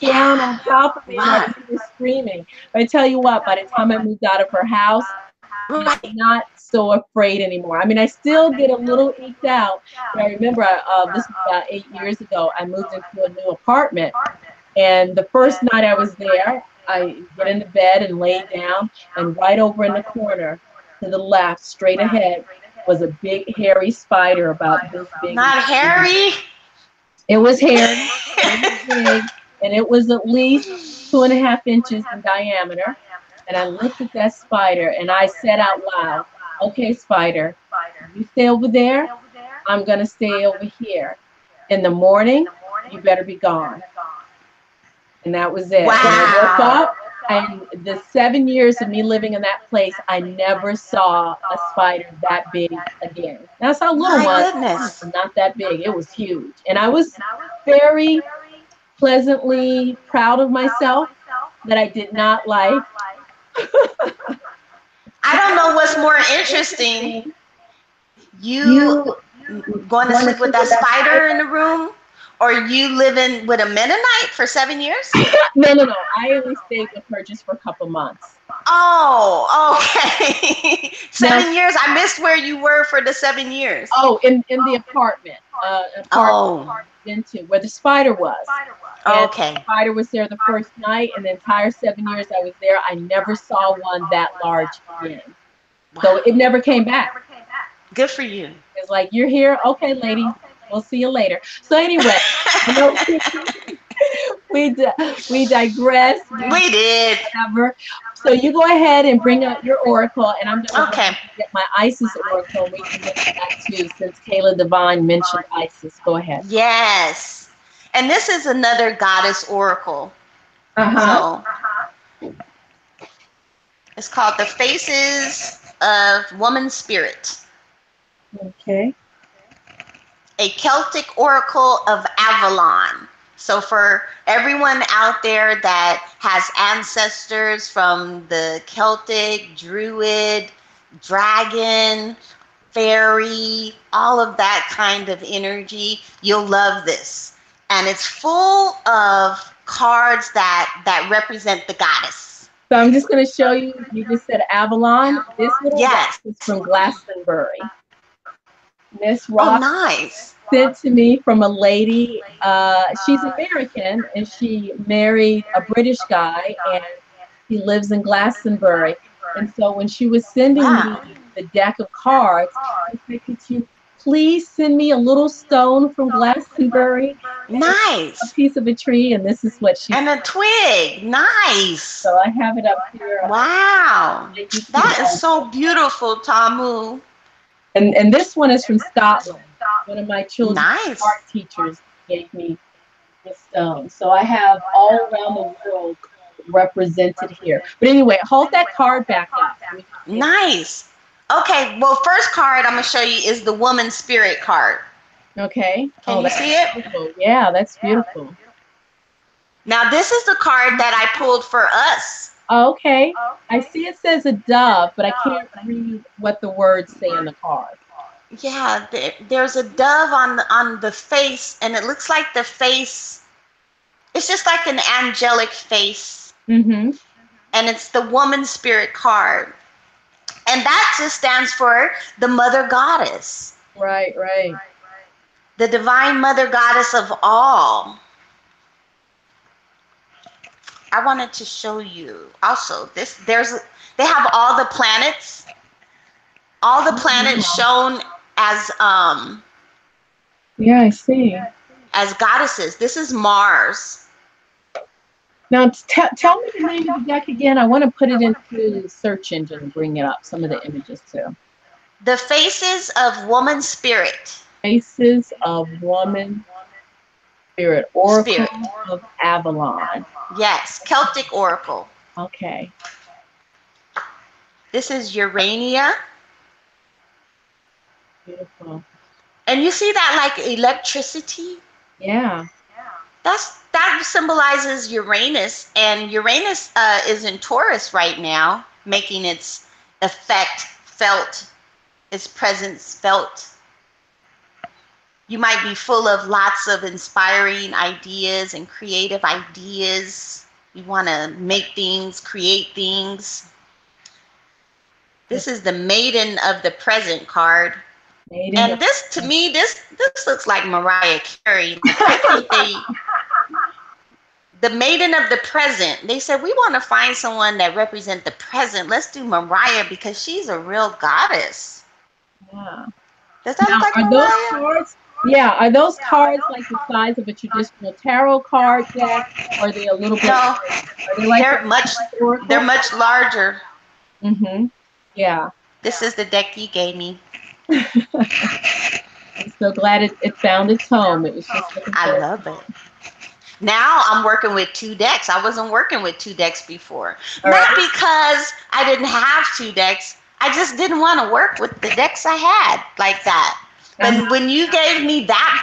down on top of me, and I Right. remember screaming. But I tell you what, by the time I moved out of her house, Right. I'm not so afraid anymore. I mean, I still get a little eked out, but I remember this was about 8 years ago. I moved into a new apartment, and the first night I was there, I get into bed and lay down, and right over in the corner to the left, straight ahead, was a big hairy spider about this big. Not Harry. It was hairy, it was big, and it was at least 2.5 inches in diameter. And I looked at that spider and I said out loud, okay, spider, you stay over there. I'm going to stay over here. In the morning, you better be gone. And that was it. When I woke Wow. up, and the 7 years of me living in that place, I never saw a spider that big again. Now, I saw little My ones, goodness. but not that big. It was huge. And I was very pleasantly proud of myself that I did not like. I don't know what's more interesting. You You. going to Going to sleep with sleep that with that spider spider? in the room? Or you living with a Mennonite for 7 years? No, no, no. I only stayed with her just for a couple months. Oh, okay. Now, 7 years. I missed where you were for the 7 years. oh, in the apartment, Oh, into where the spider was. And the okay. spider was there the first night, and the entire 7 years I was there, I never saw one that large again. So Wow. it never came back. Good for you. It's like, you're here, okay, lady, we'll see you later. So anyway, I know we digress. We did. Whatever. So you go ahead and bring out your oracle, and I'm going to go Okay. ahead and get my Isis oracle, and we can get to that too, since Kayla Divine mentioned Isis. Go ahead. Yes. And this is another goddess oracle. Uh-huh. So it's called The Faces of Woman Spirit, Okay. a Celtic oracle of Avalon. So for everyone out there that has ancestors from the Celtic, Druid, dragon, fairy, all of that kind of energy, you'll love this. And it's full of cards that represent the goddess. So I'm just going to show you. You just said Avalon. This little rock Yes. is from Glastonbury. This Oh, rock nice. sent to me from a lady. She's American, and she married a British guy, and he lives in Glastonbury. And so when she was sending Wow. me the deck of cards, I said, could you please send me a little stone from Glastonbury? And a Nice. piece of a tree, and this is what she And a twig. Nice. So I have it up here. Wow. That is so beautiful, Tamu. And this one is from Scotland. One of my children's Nice. art teachers gave me this stone. So I have all around the world represented here. But anyway, hold that card back up. Nice. Okay, well, first card I'm going to show you is the Woman Spirit card. Okay. Can you see it? Beautiful. Yeah, that's beautiful. Now, this is the card that I pulled for us. Okay. I see it says a dove, but I can't read what the words say in the card. Yeah, there's a dove on the face, and it looks like the face, it's just like an angelic face. Mm-hmm. And it's the Woman Spirit card. And that just stands for the Mother Goddess. Right, right. The Divine Mother Goddess of all. I wanted to show you also they have all the planets. All the planets shown as yeah, I see. As goddesses. This is Mars. Now, tell me the name of the deck again. I want to put it into the search engine and bring it up, some of the images too. The Faces of Woman Spirit. Faces of Woman Spirit. Oracle of Avalon. Yes, Celtic Oracle. Okay. This is Urania. Beautiful. And you see that like electricity? Yeah. That symbolizes Uranus, and Uranus is in Taurus right now, making its effect felt, its presence felt. You might be full of lots of inspiring ideas and creative ideas. You want to make things, create things. This is the Maiden of the Present card. And this, to me, this looks like Mariah Carey. I think the Maiden of the Present. They said, we want to find someone that represents the present. Let's do Mariah because she's a real goddess. Yeah. Does that look like are Mariah? those cards? Yeah. Are those cards like the size of a traditional tarot card deck? Or are they a little bit? No. Are they like they're much larger. Mm-hmm. Yeah. This is the deck you gave me. I'm so glad it found its home. It was just I love it. Now I'm working with 2 decks. I wasn't working with 2 decks before. Not because I didn't have 2 decks. I just didn't want to work with the decks I had like that. But when you gave me that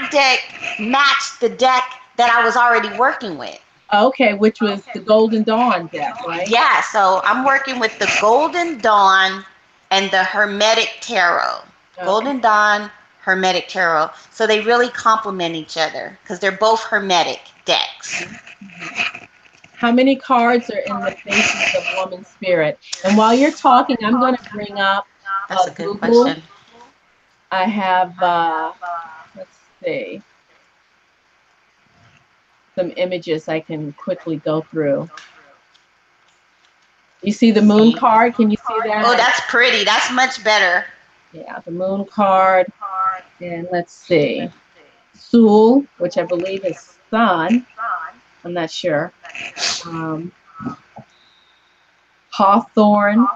deck matched the deck that I was already working with. Okay, which was the Golden Dawn deck, right? Yeah, so I'm working with the Golden Dawn and the Hermetic Tarot. Okay. Golden Dawn, Hermetic Tarot. So they really complement each other because they're both Hermetic decks. How many cards are in the Faces of Woman Spirit? And while you're talking, I'm going to bring up That's a good Google. question. I have, let's see, some images I can quickly go through. You see the moon card? Can you see that? Oh, that's pretty. That's much better. Yeah, the moon card. And let's see. Sul, which I believe is sun. I'm not sure. Hawthorne.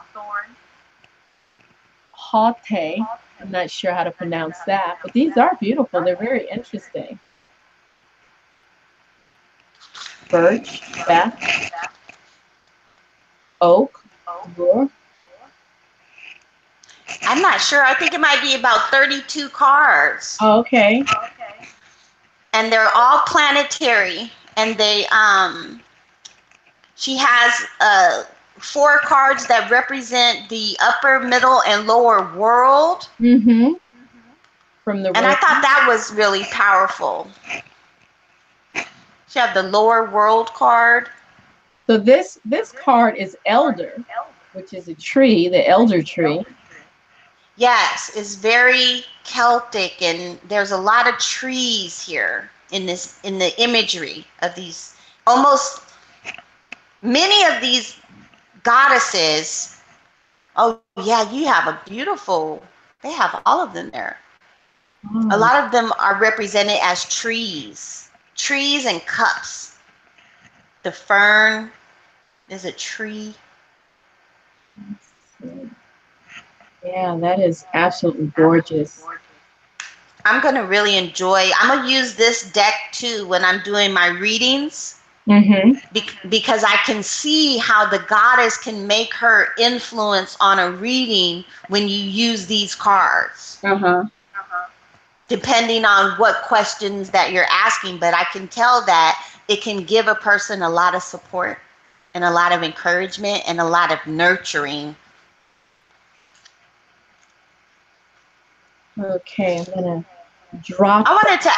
Haute. I'm not sure how to pronounce that, but these are beautiful. They're very interesting. Birch, Beth, Oak, Roar. I'm not sure. I think it might be about 32 cards. Oh, okay. And they're all planetary. And they, she has 4 cards that represent the upper, middle, and lower world. Mm-hmm. From the and I thought that was really powerful. She have the lower world card. So this card is Elder, which is a tree, the elder tree. Yes, it's very Celtic, and there's a lot of trees here in the imagery of these. Almost many of these goddesses. Oh yeah, you have a beautiful. They have all of them there. A lot of them are represented as trees and cups. The fern is a tree. Yeah, that is absolutely gorgeous. I'm going to really enjoy. I'm going to use this deck too when I'm doing my readings. Because I can see how the goddess can make her influence on a reading when you use these cards. Depending on what questions that you're asking, but I can tell that it can give a person a lot of support and a lot of encouragement and a lot of nurturing. Okay, I'm gonna drop. I wanted to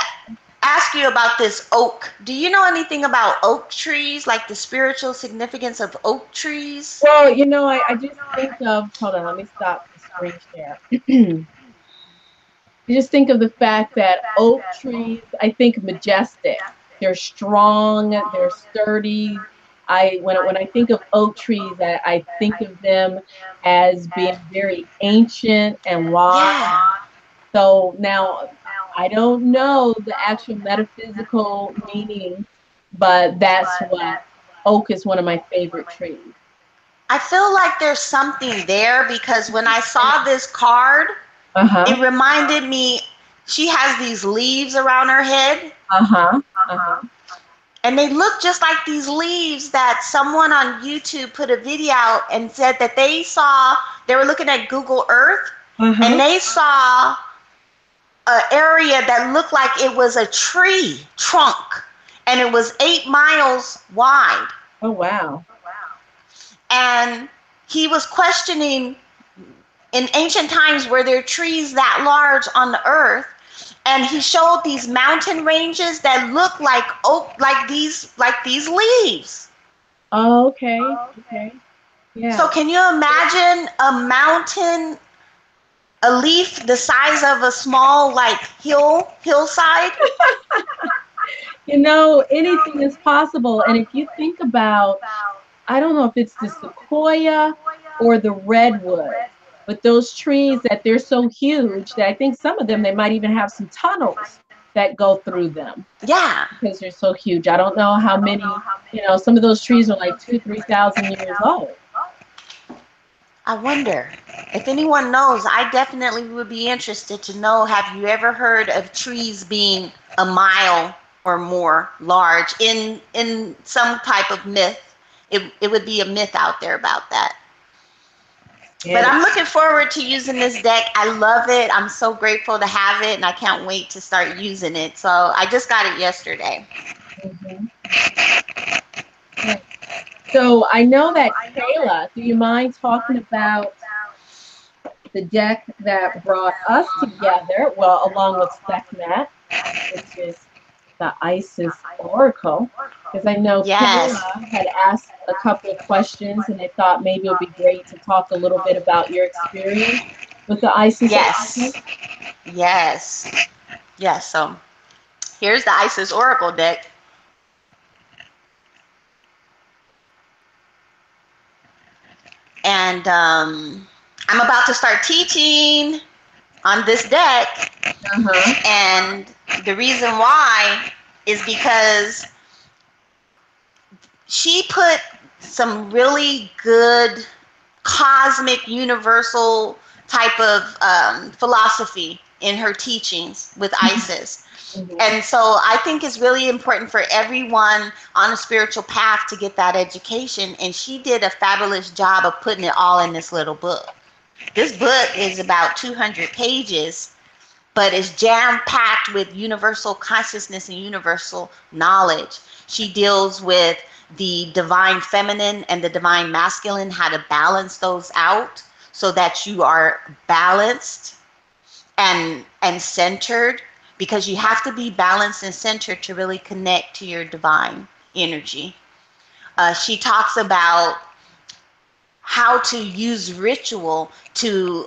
ask you about this oak. Do you know anything about oak trees, like the spiritual significance of oak trees? Well, you know, I just think of, hold on, let me stop the screen share. You just think of the fact that oak trees, I think majestic. They're strong, they're sturdy. When I think of oak trees, I think of them as being very ancient and wise. Yeah. So now I don't know the actual metaphysical meaning, but that's what oak is one of my favorite trees. I feel like there's something there because when I saw this card, it reminded me, she has these leaves around her head. And they look just like these leaves that someone on YouTube put a video out and said that they were looking at Google Earth and they saw an area that looked like it was a tree trunk and it was 8 miles wide. Oh, wow. And he was questioning, in ancient times, were there trees that large on the earth? And he showed these mountain ranges that look like oak, like these leaves. Oh, okay. Okay. Yeah. So can you imagine a mountain, a leaf the size of a small like hillside? You know, anything is possible. And if you think about, I don't know if it's the sequoia or the redwood, but those trees that they're so huge that I think some of them, they might even have some tunnels that go through them. Yeah. Because they're so huge. I don't know how many, you know, some of those trees are like 2,000-3,000 years old. I wonder if anyone knows. I definitely would be interested to know, have you ever heard of trees being a mile or more large in some type of myth? It would be a myth out there about that. Yeah. But I'm looking forward to using this deck. I love it. I'm so grateful to have it, and I can't wait to start using it. So I just got it yesterday. Yeah. So I know that Kayla, do you mind talking about the deck that brought us together, well, along with Sekhmet, which is the Isis Oracle, because I know Yes. Kayla had asked a couple of questions, and I thought maybe it would be great to talk a little bit about your experience with the Isis Oracle. Yes. Yes. Yes. So here's the Isis Oracle deck. And I'm about to start teaching on this deck. Uh-huh. And the reason why is because she put some really good cosmic universal type of philosophy in her teachings with Isis. Mm-hmm. And so I think it's really important for everyone on a spiritual path to get that education. And she did a fabulous job of putting it all in this little book. This book is about 200 pages, but it's jam packed with universal consciousness and universal knowledge. She deals with the divine feminine and the divine masculine, how to balance those out so that you are balanced and centered, because you have to be balanced and centered to really connect to your divine energy. She talks about how to use ritual to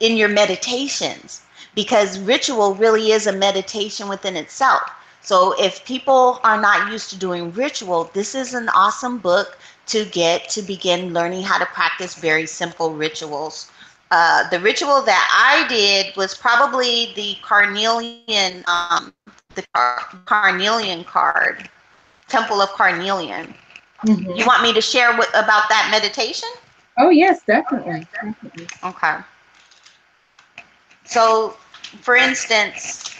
in your meditations, because ritual really is a meditation within itself. So if people are not used to doing ritual, this is an awesome book to get to begin learning how to practice very simple rituals. The ritual that I did was probably the carnelian, carnelian card, Temple of Carnelian. You Mm-hmm. want me to share about that meditation? Oh, yes, definitely. Definitely. Okay. So, for instance,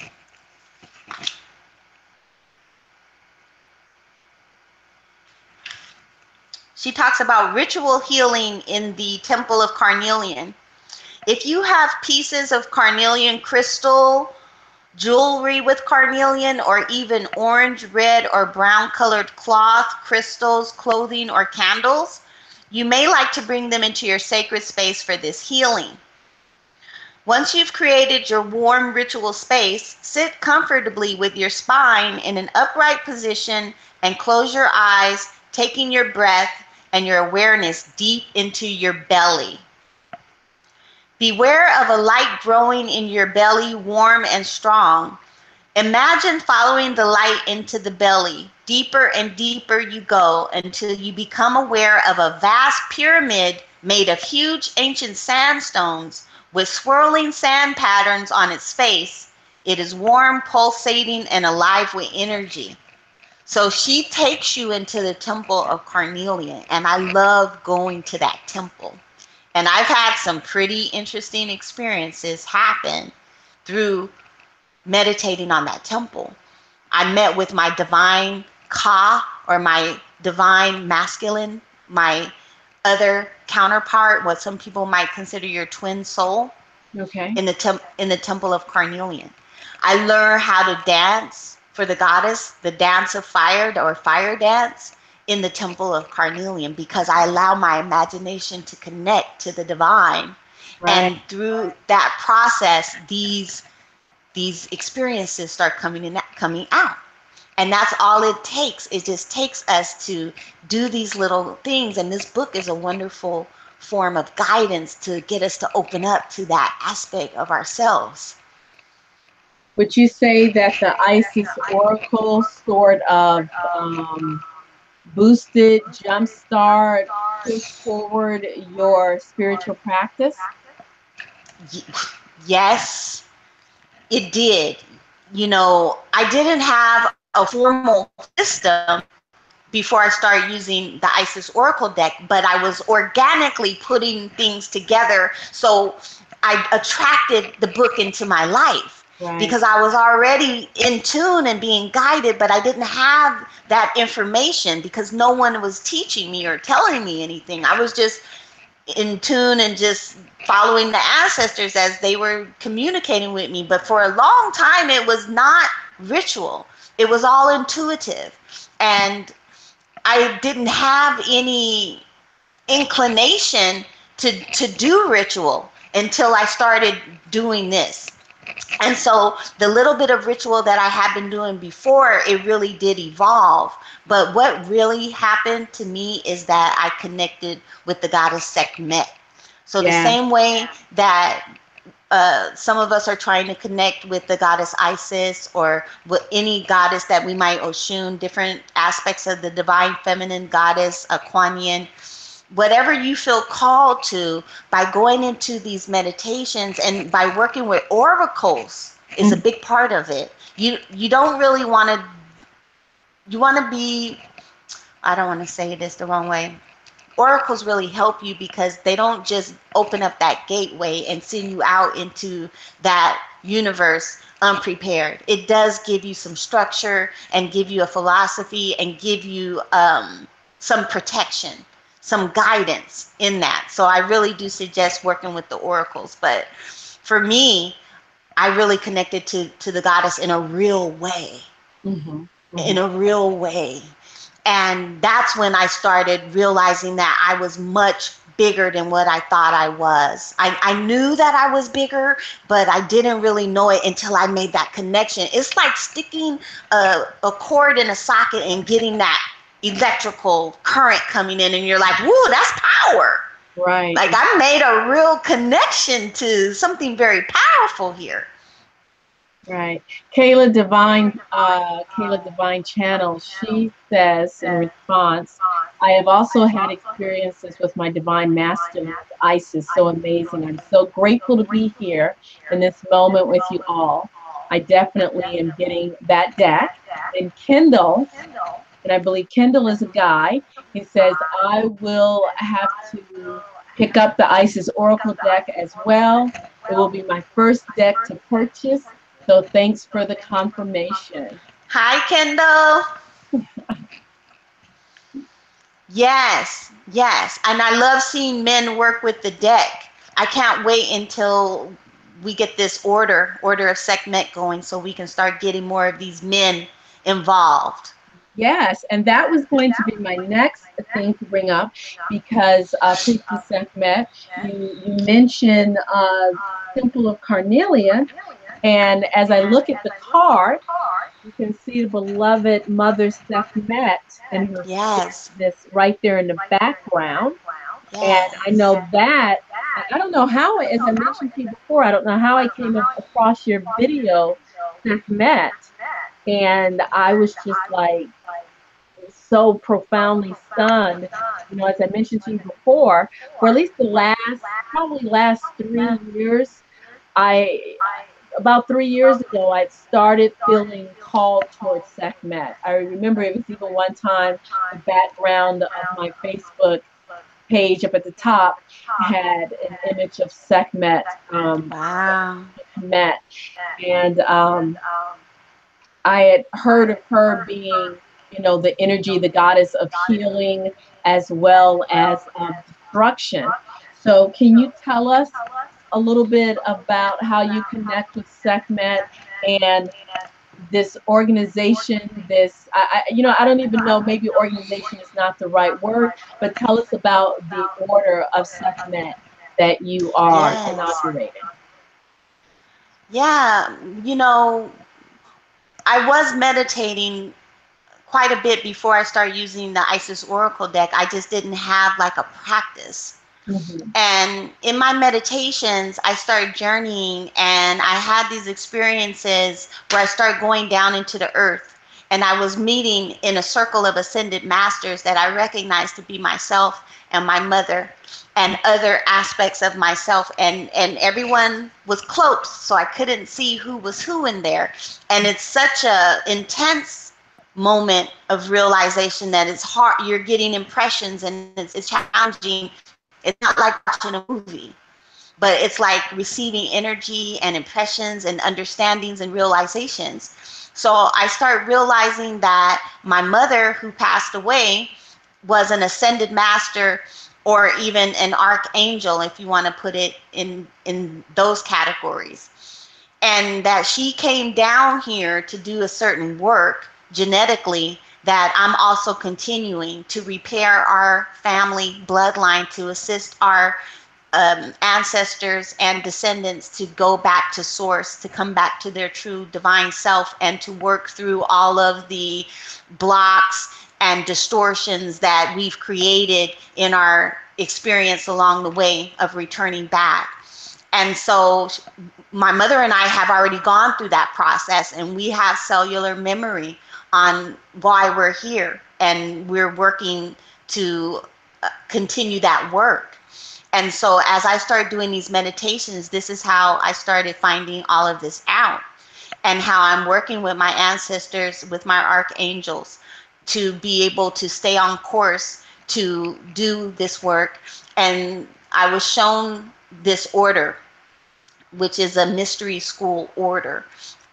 she talks about ritual healing in the Temple of Carnelian. If you have pieces of carnelian crystal, jewelry with carnelian, or even orange, red, or brown colored cloth, crystals, clothing, or candles, you may like to bring them into your sacred space for this healing. Once you've created your warm ritual space, sit comfortably with your spine in an upright position and close your eyes, taking your breath and your awareness deep into your belly. Beware of a light growing in your belly, warm and strong. Imagine following the light into the belly. Deeper and deeper you go until you become aware of a vast pyramid made of huge ancient sandstones with swirling sand patterns on its face. It is warm, pulsating, and alive with energy. So she takes you into the Temple of Carnelian, and I love going to that temple. And I've had some pretty interesting experiences happen through meditating on that temple. I met with my divine Ka, or my divine masculine, my other counterpart, what some people might consider your twin soul, Okay. in the Temple of Carnelian. I learned how to dance for the goddess, the dance of fire, or fire dance, in the Temple of Carnelian, because I allow my imagination to connect to the divine. Right. And through that process, these experiences start coming out. And that's all it takes. It just takes us to do these little things. And this book is a wonderful form of guidance to get us to open up to that aspect of ourselves. Would you say that the Isis Oracle sort of boosted, jumpstart, push forward your spiritual practice? Yes, it did. I didn't have a formal system before I started using the Isis Oracle deck, but I was organically putting things together. So I attracted the book into my life Right. because I was already in tune and being guided, but I didn't have that information because no one was teaching me or telling me anything. I was just in tune and just following the ancestors as they were communicating with me. But for a long time, it was not ritual. It was all intuitive. And I didn't have any inclination to do ritual until I started doing this. And so the little bit of ritual that I had been doing before, it really did evolve. But what really happened to me is that I connected with the goddess Sekhmet. So the Yeah. same way that some of us are trying to connect with the goddess Isis or with any goddess that we might Oshun, different aspects of the divine feminine goddess, Kuan Yin, whatever you feel called to, by going into these meditations and by working with oracles is a Mhm. big part of it. You don't really want to, you want to be, I don't want to say this the wrong way. Oracles really help you because they don't just open up that gateway and send you out into that universe unprepared. It does give you some structure and give you a philosophy and give you some protection, some guidance in that. So I really do suggest working with the oracles. But for me, I really connected to the goddess in a real way, Mhm. in Mhm. a real way. And that's when I started realizing that I was much bigger than what I thought I was. I knew that I was bigger, but I didn't really know it until I made that connection. It's like sticking a cord in a socket and getting that electrical current coming in, and you're like, woo, that's power. Right. Like I made a real connection to something very powerful here. Right. Kayla Divine Channel, she says in response, I have also had experiences with my divine master, Isis. So amazing. I'm so grateful to be here in this moment with you all. I definitely am getting that deck. And Kendall, and I believe Kendall is a guy, he says, I will have to pick up the Isis Oracle deck as well. It will be my first deck to purchase. So thanks for the confirmation. Hi, Kendall. Yes, yes. And I love seeing men work with the deck. I can't wait until we get this order of Sekhmet going so we can start getting more of these men involved. Yes, and that was going to be my next thing to bring up because Priestess Sekhmet, you mentioned Temple of Carnelian, and as I look at the card, you can see the beloved Mother Sekhmet and her Yes, this right there in the background. And I yes. know that, I don't know how, as I mentioned to you before, I don't know how I came across your video, Sekhmet, and I was just like so profoundly stunned. You know, as I mentioned to you before, for at least the probably last 3 years, I about 3 years ago, I started feeling called towards Sekhmet. I remember it was even one time the background of my Facebook page up at the top had an image of Sekhmet, Wow. met, and I had heard of her being, you know, the energy, the goddess of healing as well as destruction. So, can you tell us a little bit about how you connect with Sekhmet and this organization? You know, I don't even know, maybe organization is not the right word, but tell us about the order of Sekhmet that you are Yes. inaugurating. Yeah, you know, I was meditating quite a bit before I started using the Isis Oracle deck. I just didn't have like a practice. Hmm. And in my meditations, I started journeying and I had these experiences where I started going down into the earth. And I was meeting in a circle of ascended masters that I recognized to be myself and my mother and other aspects of myself. And everyone was cloaked, so I couldn't see who was who in there. And it's such a intense moment of realization that it's hard. You're getting impressions and it's challenging. It's not like watching a movie, but it's like receiving energy and impressions and understandings and realizations. So I started realizing that my mother, who passed away, was an ascended master or even an archangel, if you want to put it in those categories, and that she came down here to do a certain work genetically that I'm also continuing to repair our family bloodline to assist our ancestors and descendants to go back to source, to come back to their true divine self, and to work through all of the blocks and distortions that we've created in our experience along the way of returning back. And so my mother and I have already gone through that process, and we have cellular memory on why we're here, and we're working to continue that work. And so as I started doing these meditations, this is how I started finding all of this out, and how I'm working with my ancestors, with my archangels, to be able to stay on course to do this work. And I was shown this order, which is a mystery school order.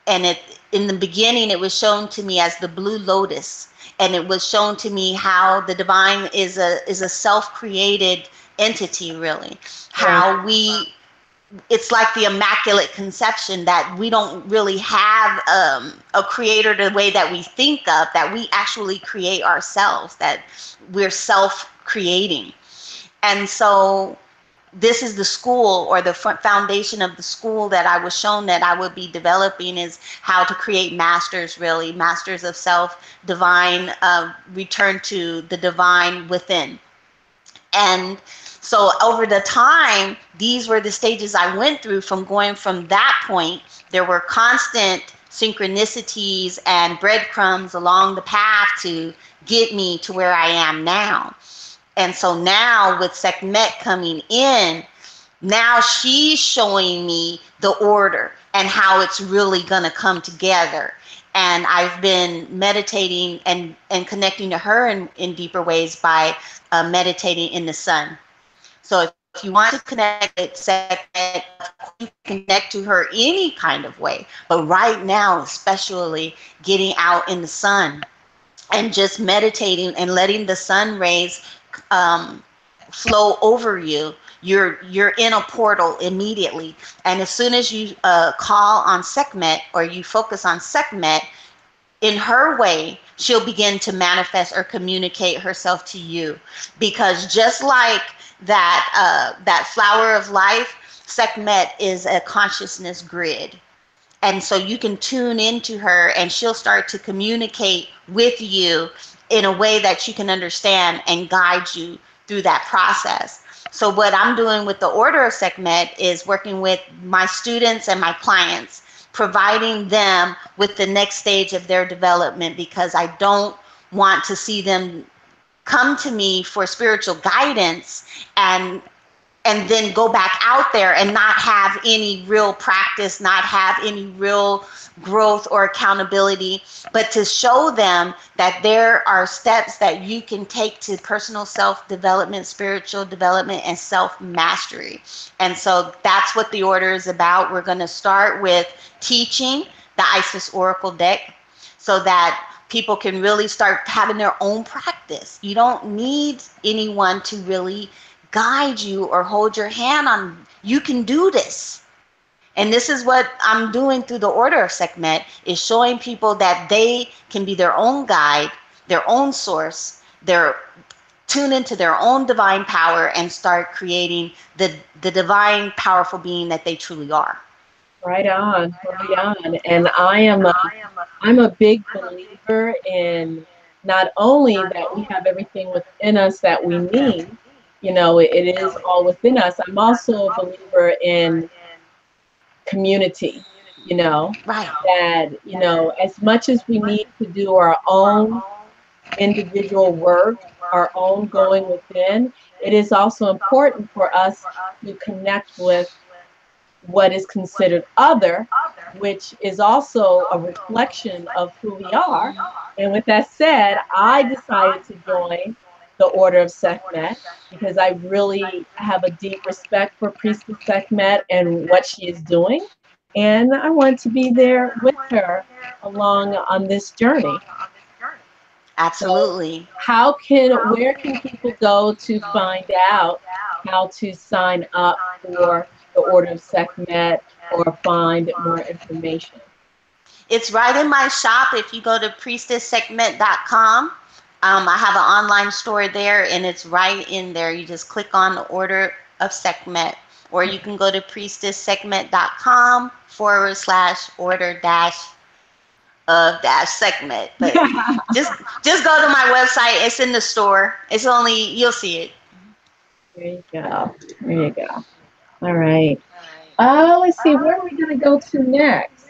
And in the beginning, it was shown to me as the blue lotus. And it was shown to me how the divine is a self-created entity, really. How it's like the Immaculate Conception, that we don't really have a creator the way that we think of, that we actually create ourselves, that we're self-creating. And so this is the school, or the foundation of the school that I was shown that I would be developing, is how to create masters, really, masters of self, divine, return to the divine within. And so over the time, these were the stages I went through from going from that point. There were constant synchronicities and breadcrumbs along the path to get me to where I am now. And so now with Sekhmet coming in, now she's showing me the order and how it's really going to come together. And I've been meditating and connecting to her in deeper ways by meditating in the sun. So if you want to connect with Sekhmet, you can connect to her any kind of way. But right now, especially getting out in the sun and just meditating and letting the sun rays flow over you, you're in a portal immediately. And as soon as you call on Sekhmet, or you focus on Sekhmet, in her way, she'll begin to manifest or communicate herself to you. Because just like that flower of life, Sekhmet is a consciousness grid. And so you can tune into her, and she'll start to communicate with you in a way that you can understand and guide you through that process. So what I'm doing with the Order of Sekhmet is working with my students and my clients, providing them with the next stage of their development, because I don't want to see them come to me for spiritual guidance and then go back out there and not have any real practice, not have any real growth or accountability, but to show them that there are steps that you can take to personal self-development, spiritual development, and self-mastery. And so that's what the order is about. We're going to start with teaching the Isis Oracle deck so that people can really start having their own practice. You don't need anyone to really guide you or hold your hand on. You can do this. And this is what I'm doing through the Order of Sekhmet, is showing people that they can be their own guide, their own source, tune into their own divine power, and start creating the divine, powerful being that they truly are. Right on, right on. And I'm a big believer in not only that we have everything within us that we need, it is all within us. I'm also a believer in community, Right. that, as much as we need to do our own individual work, our own going within, it is also important for us to connect with what is considered other, which is also a reflection of who we are. And with that said, I decided to join the Order of Sekhmet because I really have a deep respect for Priestess Sekhmet and what she is doing. And I want to be there with her along on this journey. Absolutely. So where can people go to find out how to sign up for the Order of Sekhmet or find more information? It's right in my shop. If you go to priestesssekhmet.com, I have an online store there, and it's right in there. You just click on the Order of Sekhmet, or you can go to priestesssekhmet.com/order dash of dash Sekhmet. But just just go to my website. It's in the store. It's only, you'll see it. There you go. There you go. All right. Let's see. Where are we going to go to next?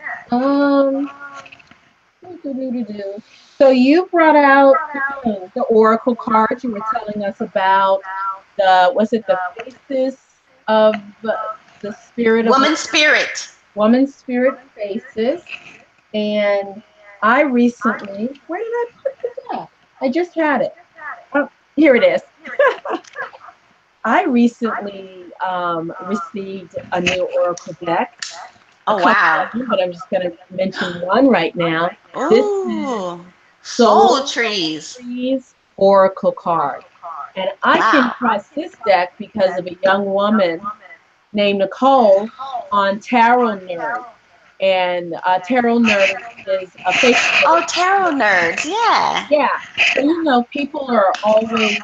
Do-do-do-do-do. So you brought out the oracle cards. You were telling us about was it the faces of the spirit of Woman spirit. woman spirit faces? And I recently, where did I put the deck? I just had it. Oh, here it is. I recently received a new oracle deck. A Oh couple wow. of them, but I'm just going to mention one right now. This is Ooh. Soul Soul trees. Trees Oracle card. And I came Wow. across this deck because of a young woman named Nicole on Tarot Nerd. And Tarot Nerd is a Oh, Facebook. tarot nerds. Yeah. Yeah. So, people are always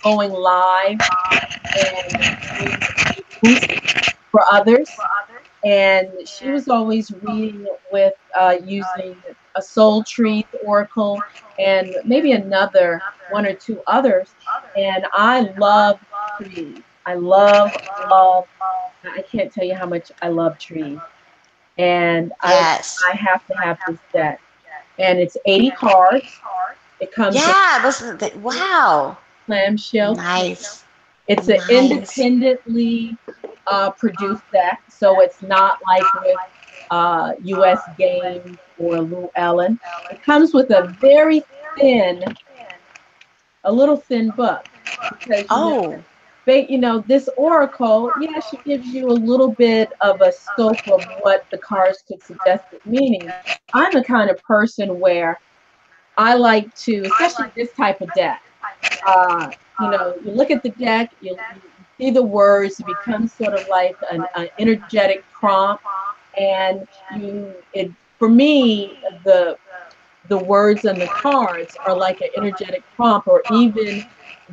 going live and doing readings for others. And she was always reading with using a soul tree oracle and maybe another one or two others. And I love trees. I love. I can't tell you how much I love trees. And Yes. I have to have this deck. And it's 80 cards. It comes in Yeah. Wow. clamshell. Nice. It's an Nice. independently produced deck, so it's not like with U.S. Games or Llewellyn. It comes with a very thin, a little thin book because Oh. this oracle. Yeah, she gives you a little bit of a scope of what the cards could suggest as meaning. I'm the kind of person where I like to, especially this type of deck. You look at the deck, you see the words, it becomes sort of like an energetic prompt, and for me, the words and the cards are like an energetic prompt, or even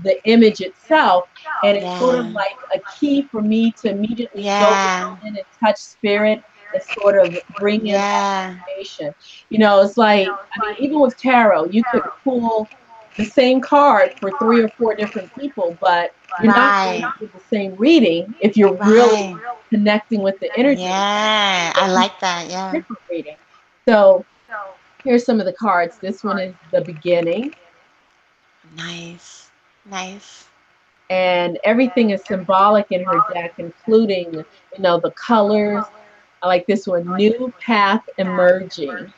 the image itself, and it's sort of Yeah. like a key for me to immediately go Yeah. in and touch spirit and sort of bring in that Yeah. information. It's like, I mean, even with tarot, you could pull the same card for three or four different people, but you're not going to Right. get the same reading if you're really Right. connecting with the energy. Yeah. I like that. Yeah. Different reading. So here's some of the cards. This one is the beginning, Nice. Nice. and everything is symbolic in her deck, including, the colors. I like this one, new path emerging.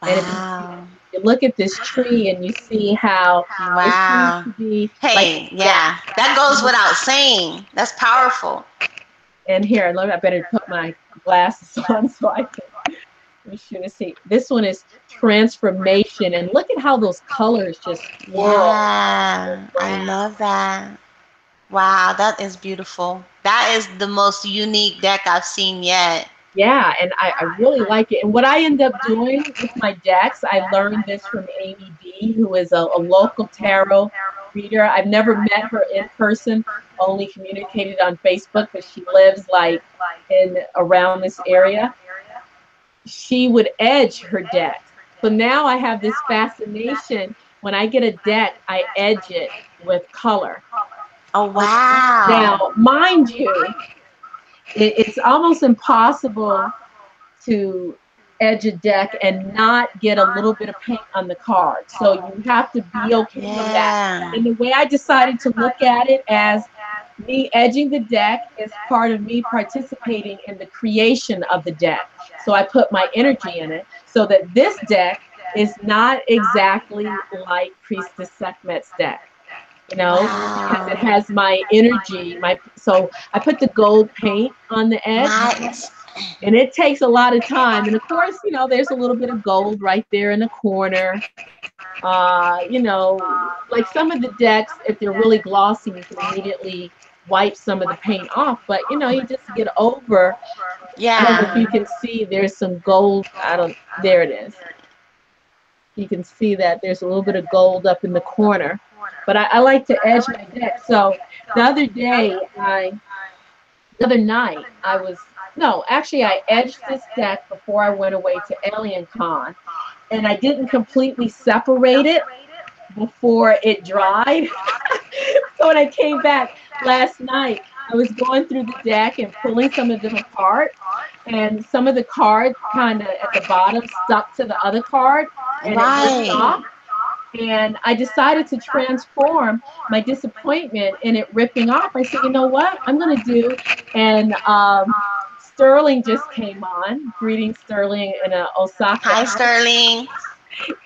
And if Wow. you look at this tree and you see how there seems Wow. to be like Hey, gaps. yeah. That goes without saying. That's powerful. And here, I better put my glasses on so I can be sure to see. This one is transformation, and look at how those colors just swirl Yeah. I around. love that. Wow, that is beautiful. That is the most unique deck I've seen yet. Yeah, and I really like it. And what I end up doing with my decks, I learned this from Amy D, who is a local tarot reader. I've never met her in person, only communicated on Facebook, but she lives like in around this area. She would edge her decks. So now I have this fascination. When I get a deck, I edge it with color. Oh, wow. Now, mind you, it's almost impossible to edge a deck and not get a little bit of paint on the card. So you have to be okay with that. Yeah. And the way I decided to look at it as me edging the deck is part of me participating in the creation of the deck. So I put my energy in it so that this deck is not exactly like Priestess Sekhmet's deck. Because it Wow. has my energy, so I put the gold paint on the edge, Nice. and it takes a lot of time. And of course, there's a little bit of gold right there in the corner. Like some of the decks, if they're really glossy, you can immediately wipe some of the paint off. But you just get over. I don't know if Yeah. you can see. There's some gold. I don't. There it is. You can see that there's a little bit of gold up in the corner. But I like to edge my deck. So the other day, the other night, no, actually I edged this deck before I went away to Alien Con. And I didn't completely separate it before it dried. So when I came back last night, I was going through the deck and pulling some of them apart, and some of the cards kind of at the bottom stuck to the other card, and it ripped Right. off. And I decided to transform my disappointment in it ripping off. I said, you know what, I'm going to do, and Sterling just came on. Greetings, Sterling, in Osaka. Hi, Sterling.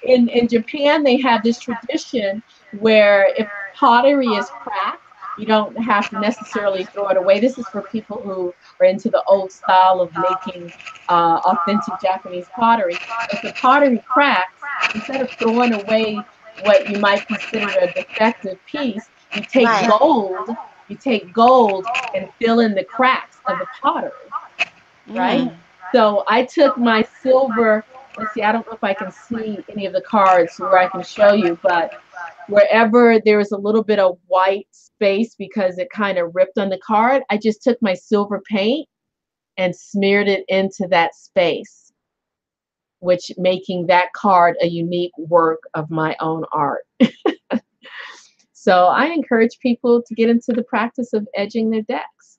In Japan, they have this tradition where if pottery is cracked, you don't have to necessarily throw it away. This is for people who are into the old style of making authentic Japanese pottery. If the pottery cracks, instead of throwing away what you might consider a defective piece, you take Right. gold. You take gold and fill in the cracks of the pottery, right? Mm. So I took my silver. Let's see, I don't know if I can see any of the cards where I can show you, but wherever there was a little bit of white space because it kind of ripped on the card, I just took my silver paint and smeared it into that space, which making that card a unique work of my own art. So I encourage people to get into the practice of edging their decks.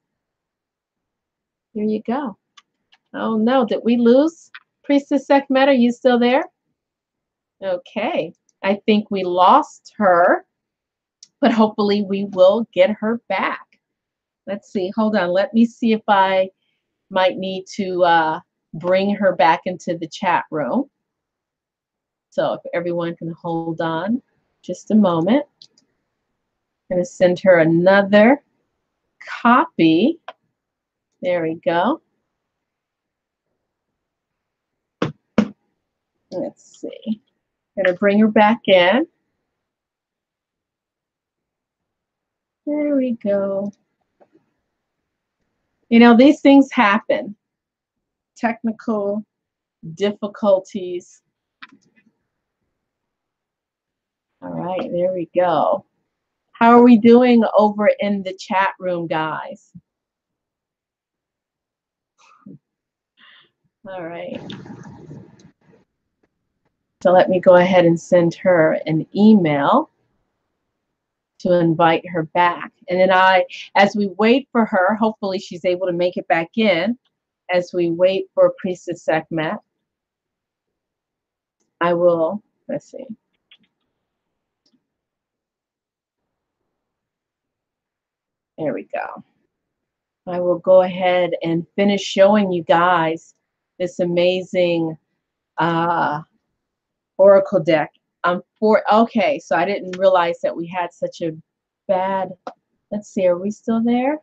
Here you go. Oh no, did we lose Priestess Sekhmet? Are you still there? Okay, I think we lost her, but hopefully we will get her back. Let's see, hold on. Let me see if I might need to bring her back into the chat room. So if everyone can hold on just a moment. I'm going to send her another copy. There we go. Let's see. I'm going to bring her back in. There we go. You know, these things happen. Technical difficulties. All right, there we go. How are we doing over in the chat room, guys? All right. So let me go ahead and send her an email to invite her back. And then as we wait for her, hopefully she's able to make it back in. As we wait for Priestess Sekhmet, I will, let's see. There we go. I will go ahead and finish showing you guys this amazing Oracle deck. Okay, so I didn't realize that we had such a bad, let's see, are we still there?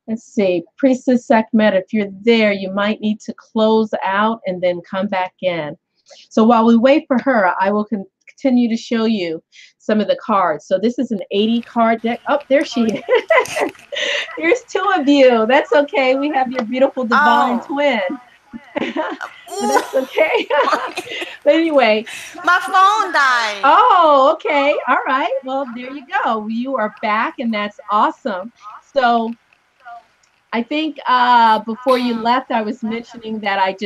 Let's see, Priestess Sekhmet, if you're there, you might need to close out and then come back in. So while we wait for her, I will continue to show you some of the cards. So this is an 80 card deck. Oh, there she is. There's two of you. That's okay. We have your beautiful divine twin. That's okay. But anyway. My phone died. Oh, okay. All right. Well, there you go. You are back, and that's awesome. So I think before you left, I was mentioning that I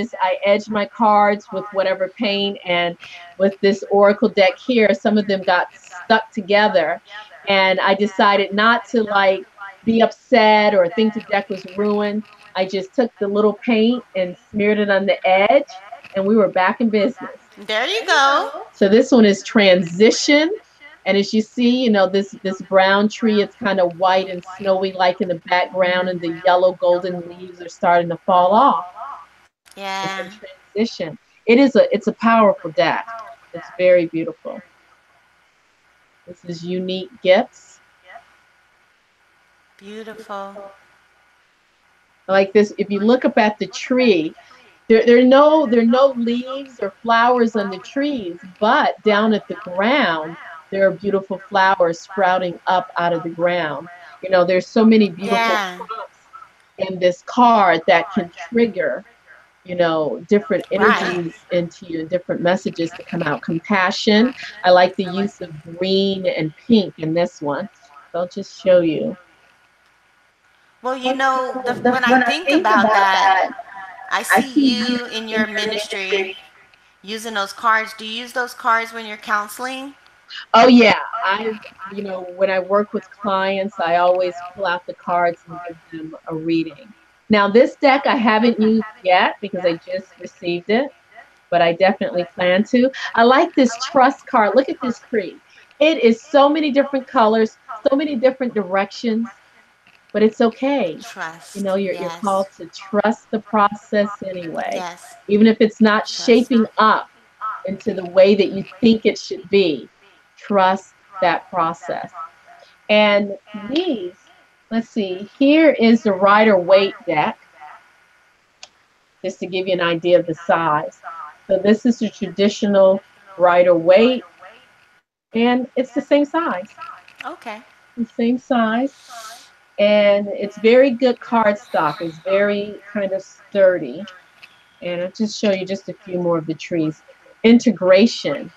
edged my cards with whatever paint, and with this Oracle deck here, some of them got stuck together, and I decided not to like be upset or think the deck was ruined. I just took the little paint and smeared it on the edge, and we were back in business. There you go. So this one is Transition. And as you see, you know, this brown tree, it's kind of white and snowy like in the background, and the yellow golden leaves are starting to fall off. Yeah. It's a transition. It's a powerful deck. It's very beautiful. This is Unique Gifts. Beautiful. Like this, if you look up at the tree, there are no leaves or flowers on the trees, but down at the ground, there are beautiful flowers sprouting up out of the ground. You know, there's so many beautiful prompts in this card that can trigger different Right. energies into you, different messages to come out. Compassion. I like the use of green and pink in this one. So I'll just show you. Well, when I When I think think about about that, that, I I see see you you in in your your ministry ministry. using those cards. Do you use those cards when you're counseling? Oh yeah, when I work with clients, I always pull out the cards and give them a reading. Now, this deck I haven't used yet because I just received it, but I definitely plan to. I like this trust card. Look at this tree. It is so many different colors, so many different directions, but it's okay. Trust. You're Yes. called to trust the process anyway, Yes. even if it's not Trust. shaping up into the way that you think it should be. Trust that process. And these, let's see, here is the Rider Waite deck, just to give you an idea of the size. So this is the traditional Rider Waite, and it's the same size. Okay. The same size. And it's very good cardstock. It's very kind of sturdy. And I'll just show you just a few more of the trees. Integration.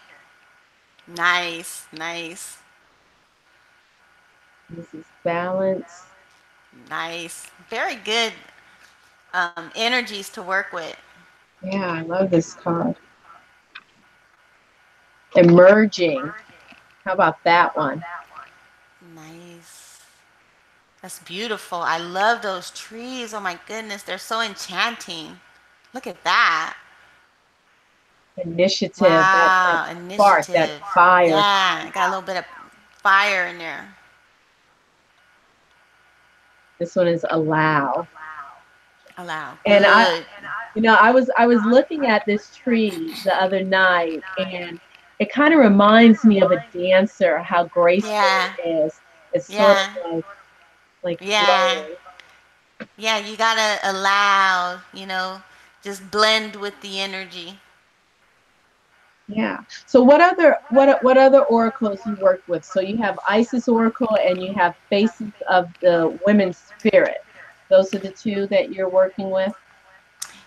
Nice. Nice. This is balance. Nice. Very good energies to work with. Yeah, I love this card. Emerging. How about that one? Nice. That's beautiful. I love those trees. Oh my goodness, they're so enchanting. Look at that. Initiative, that Wow, spark, that initiative. fire. Yeah, got a little bit of fire in there. This one is allow. Allow. And Good. I was looking at this tree the other night, and it kind of reminds me of a dancer, how graceful Yeah. it is. It's sort of Yeah. like Yeah. flowing. Yeah, you gotta allow, just blend with the energy. Yeah. So what other oracles you work with? So you have Isis Oracle and you have Faces of the Women's Spirit. Those are the two that you're working with?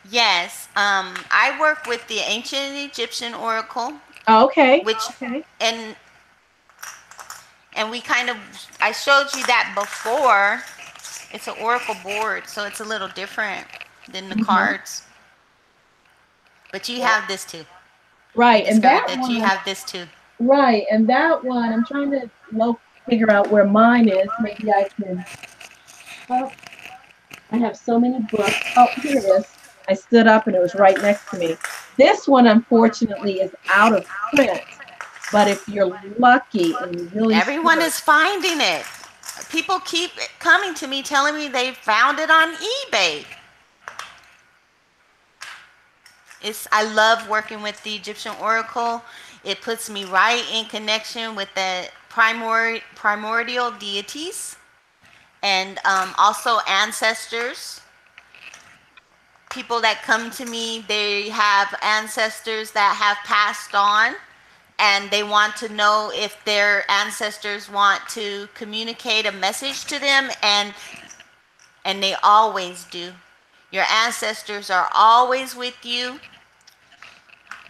Yes, I work with the ancient Egyptian oracle, Oh, okay. which Okay. and and we kind of I showed you that before. It's an oracle board, so it's a little different than the Hmm. cards. But you have this too. I Right. And discovered that that you one, have this too. right. And that one, I'm trying to figure out where mine is. Maybe I can, oh, I have so many books. Oh, here it is. I stood up and it was right next to me. This one, unfortunately, is out of print. But if you're lucky and you really Everyone search, is finding it. People keep coming to me telling me they found it on eBay. I love working with the Egyptian oracle. It puts me right in connection with the primordial deities and also ancestors. People that come to me, they have ancestors that have passed on, and they want to know if their ancestors want to communicate a message to them, and they always do. Your ancestors are always with you.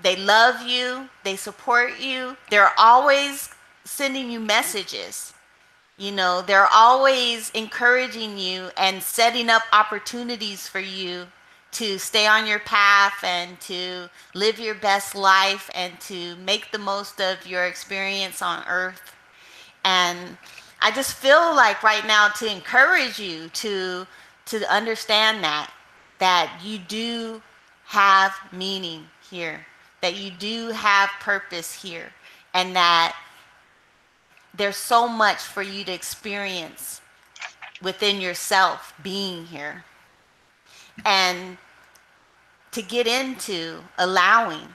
They love you, they support you, they're always sending you messages. They're always encouraging you and setting up opportunities for you to stay on your path and to live your best life and to make the most of your experience on earth. And I just feel like right now to encourage you to understand that you do have meaning here, that you do have purpose here, and that there's so much for you to experience within yourself being here. And to get into allowing,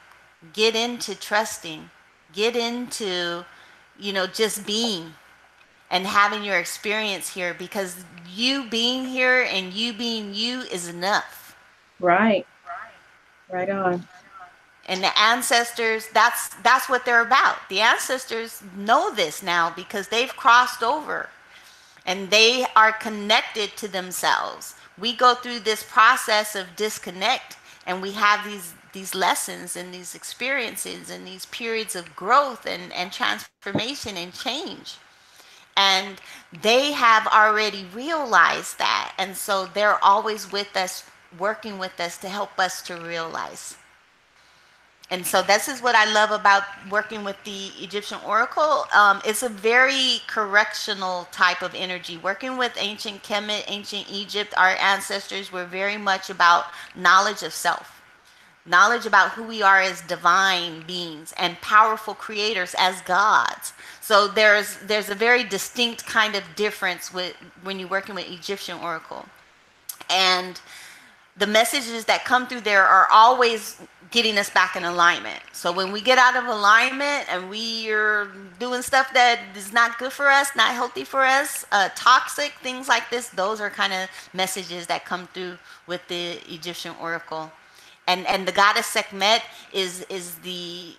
get into trusting, get into, just being and having your experience here, because you being here and you being you is enough. right, right on. And the ancestors, that's what they're about. The ancestors know this now because they've crossed over and they are connected to themselves. We go through this process of disconnect and we have these lessons and these experiences and these periods of growth and transformation and change. And they have already realized that. And so they're always with us, working with us to help us to realize. And so this is what I love about working with the Egyptian oracle. It's a very correctional type of energy. Working with ancient Kemet, ancient Egypt, our ancestors were very much about knowledge of self, knowledge about who we are as divine beings and powerful creators as gods. So there's a very distinct kind of difference with when you're working with Egyptian oracle. And the messages that come through there are always getting us back in alignment. So when we get out of alignment and we are doing stuff that is not good for us, not healthy for us, toxic, things like this, those are kind of messages that come through with the Egyptian oracle. And the goddess Sekhmet is the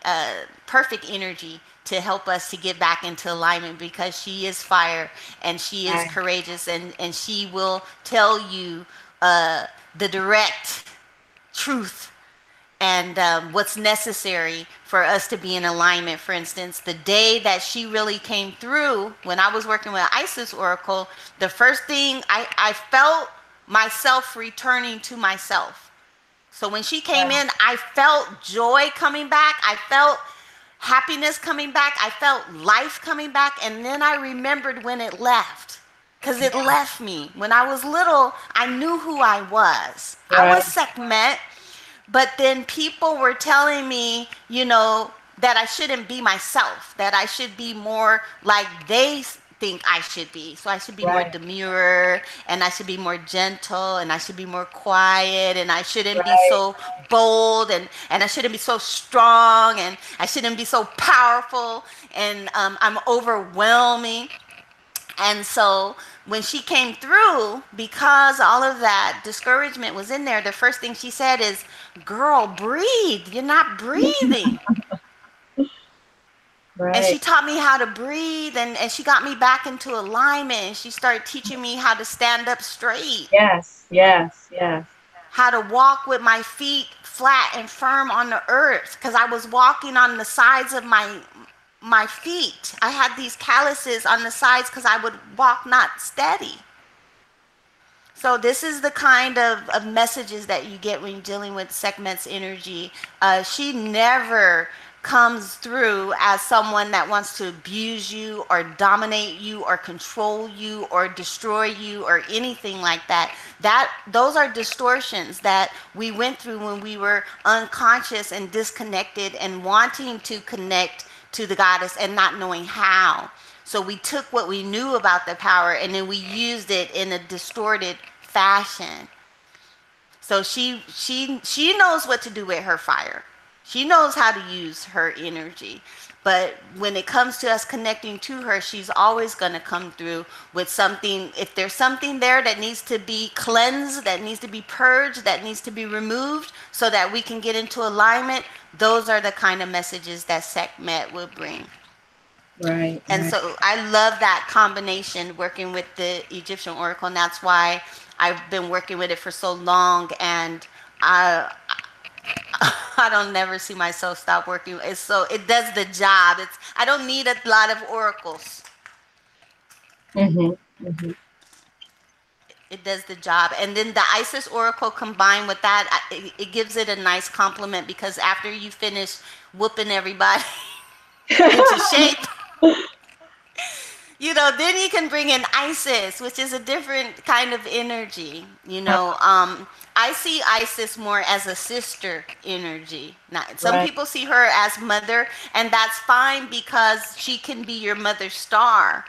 perfect energy to help us to get back into alignment, because she is fire and she is courageous, and she will tell you the direct truth and what's necessary for us to be in alignment. For instance, the day that she really came through, when I was working with Isis Oracle, the first thing I felt myself returning to myself. So when she came in, I felt joy coming back. I felt happiness coming back. I felt life coming back. And then I remembered when it left. Because it left me. When I was little, I knew who I was. I was Sekhmet, but then people were telling me, that I shouldn't be myself, that I should be more like they think I should be. So I should be more demure, and I should be more gentle, and I should be more quiet, and I shouldn't be so bold, and I shouldn't be so strong, and I shouldn't be so powerful, and I'm overwhelming. And so when she came through, because all of that discouragement was in there, the first thing she said is, "Girl, breathe. You're not breathing." And she taught me how to breathe, and she got me back into alignment, and she started teaching me how to stand up straight. Yes. How to walk with my feet flat and firm on the earth, because I was walking on the sides of my feet. I had these calluses on the sides because I would walk not steady. So this is the kind of messages that you get when you're dealing with Sekhmet's energy. She never comes through as someone that wants to abuse you or dominate you or control you or destroy you or anything like that. Those are distortions that we went through when we were unconscious and disconnected and wanting to connect to the goddess and not knowing how. So we took what we knew about the power and then we used it in a distorted fashion. So she knows what to do with her fire. She knows how to use her energy. But when it comes to us connecting to her, she's always going to come through with something. If there's something there that needs to be cleansed, that needs to be purged, that needs to be removed so that we can get into alignment, those are the kind of messages that Sekhmet will bring. And so I love that combination, working with the Egyptian oracle, and that's why I've been working with it for so long, and I don't never see myself stop working. It does the job. I don't need a lot of oracles. It does the job. And then the Isis oracle combined with that, it gives it a nice compliment, because after you finish whooping everybody into shape, then you can bring in Isis, which is a different kind of energy. I see Isis more as a sister energy. Now, some people see her as mother, and that's fine, because she can be your mother's star,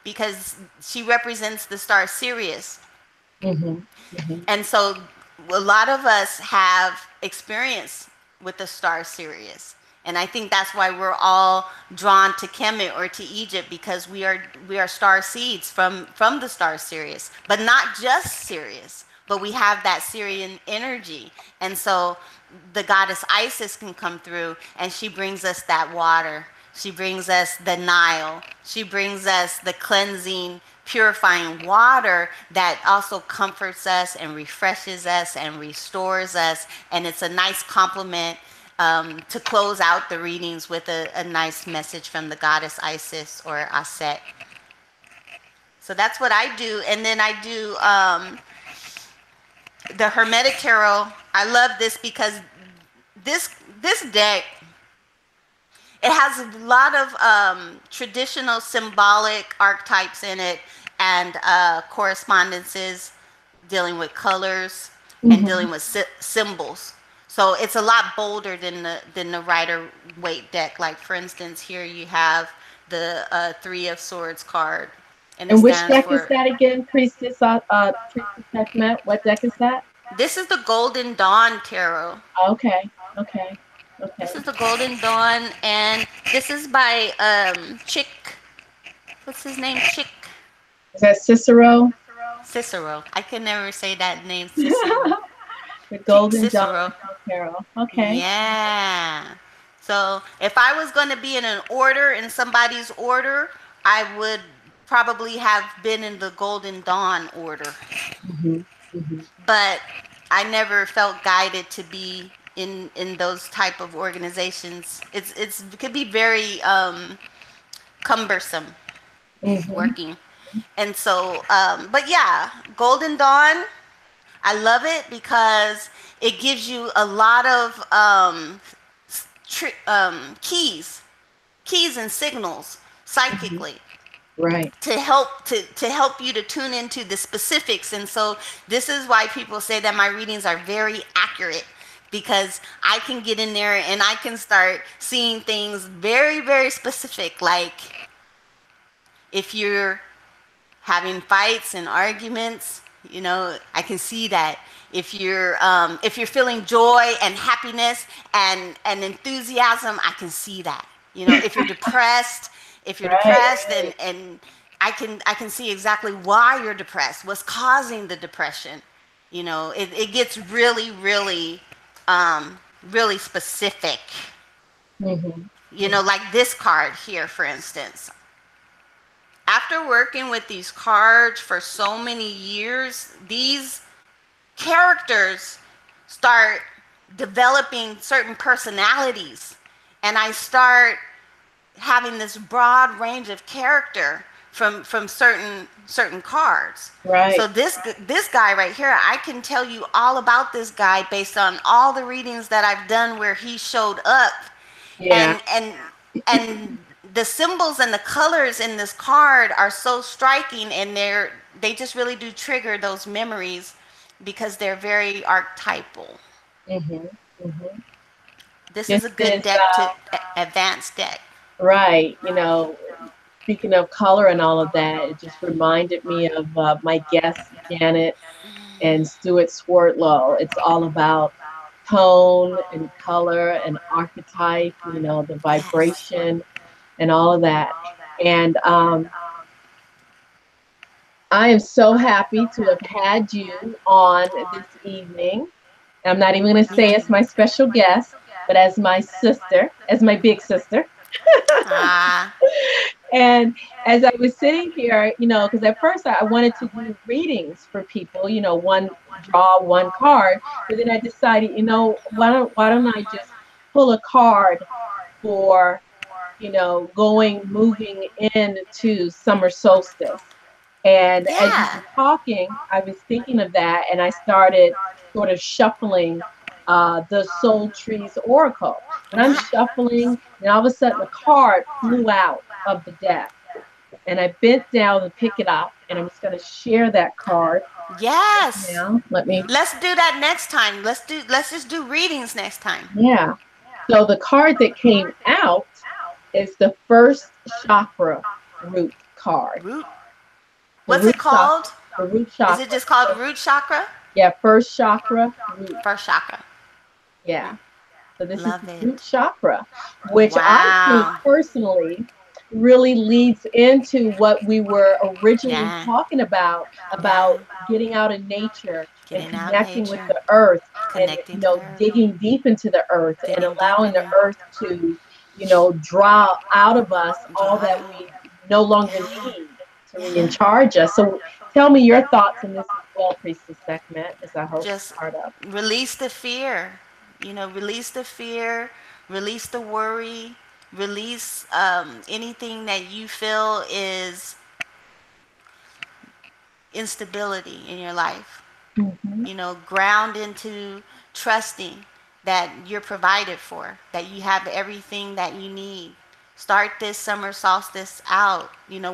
because she represents the star Sirius. And so a lot of us have experience with the star Sirius. And I think that's why we're all drawn to Kemet or to Egypt, because we are star seeds from the star Sirius, but not just Sirius, but we have that Syrian energy. And so the goddess Isis can come through, and she brings us that water. She brings us the Nile. She brings us the cleansing purifying water that also comforts us and refreshes us and restores us. And it's a nice complement to close out the readings with a nice message from the goddess Isis or Aset. So that's what I do. And then I do the Hermetic Tarot. I love this because this this deck, it has a lot of traditional symbolic archetypes in it, and correspondences dealing with colors and Mm-hmm. dealing with symbols. So it's a lot bolder than the Rider Waite deck. Like for instance, here you have the Three of Swords card, and it And which stands deck is for. that again, Priestess Sekhmet? What deck is that? This is the Golden Dawn Tarot. Okay, okay, This okay. is the Golden Dawn, and this is by Chick. What's his name? Chick Is that Cicero? Cicero. I can never say that name, Cicero. The Chick Golden Dawn Cicero. Tarot. Okay. Yeah. So if I was going to be in an order, in somebody's order, I would probably have been in the Golden Dawn order. Mm-hmm. Mm-hmm. But I never felt guided to be in those type of organizations. It could be very cumbersome Mm-hmm. working. And so, but yeah, Golden Dawn, I love it because it gives you a lot of keys and signals Mm-hmm. psychically Right. to help you to tune into the specifics. And so this is why people say that my readings are very accurate, because I can get in there and I can start seeing things very, very specific. Like if you're having fights and arguments, I can see that. If you're feeling joy and happiness and enthusiasm, I can see that. If you're depressed, Right. and I can see exactly why you're depressed, what's causing the depression. It gets really, really, really specific. Mm-hmm. Like this card here, for instance. After working with these cards for so many years, these characters start developing certain personalities, and I start having this broad range of character from certain cards. So Right. this guy right here, I can tell you all about this guy based on all the readings that I've done where he showed up, Yeah. and the symbols and the colors in this card are so striking, and they just really do trigger those memories because they're very archetypal. Mm-hmm. Mm-hmm. This is This a good is deck to advanced deck. right. Speaking of color and all of that, it just reminded me of my guests, Janet and Stuart Swartlow. It's all about tone and color and archetype, the Yes. vibration and all of that. And I am so happy to have had you on this evening. I'm not even going to Me say too. as my special guest, but as my sister, as my big sister. Ah, And as I was sitting here, because at first I wanted to do readings for people, one draw one card, but then I decided, why don't I just pull a card for, moving into summer solstice. And as you yeah. were talking, I was thinking of that, and I started sort of shuffling the Soul Trees Oracle. And I'm Not. shuffling, and all of a sudden a card flew out of the deck. And I bent down and pick it up, and I'm just going to share that card right Yes. now. Let me, Let's do that next time. Let's just do readings next time. yeah. So the card that came out is the first chakra root card. Root. The What's root it chakra. called? The root Is it chakra. just called So, root chakra? yeah, first chakra root. First chakra. Yeah. So this is Love the root it. chakra, which I think Wow. personally really leads into what we were originally Yeah. talking Yeah. about getting out in nature and Getting out connecting with nature. the earth and, Connecting to the earth. digging deep into the earth and Digging deep allowing in the there. earth to, draw out of us all Draw that out. we no longer Yeah. need to recharge us. So tell me your thoughts on this as well, Priestess Sekhmet, as I host Just part of. release the fear. Release the fear, release the worry, release anything that you feel is instability in your life. Hmm. Ground into trusting that you're provided for, that you have everything that you need. Start this summer solstice out,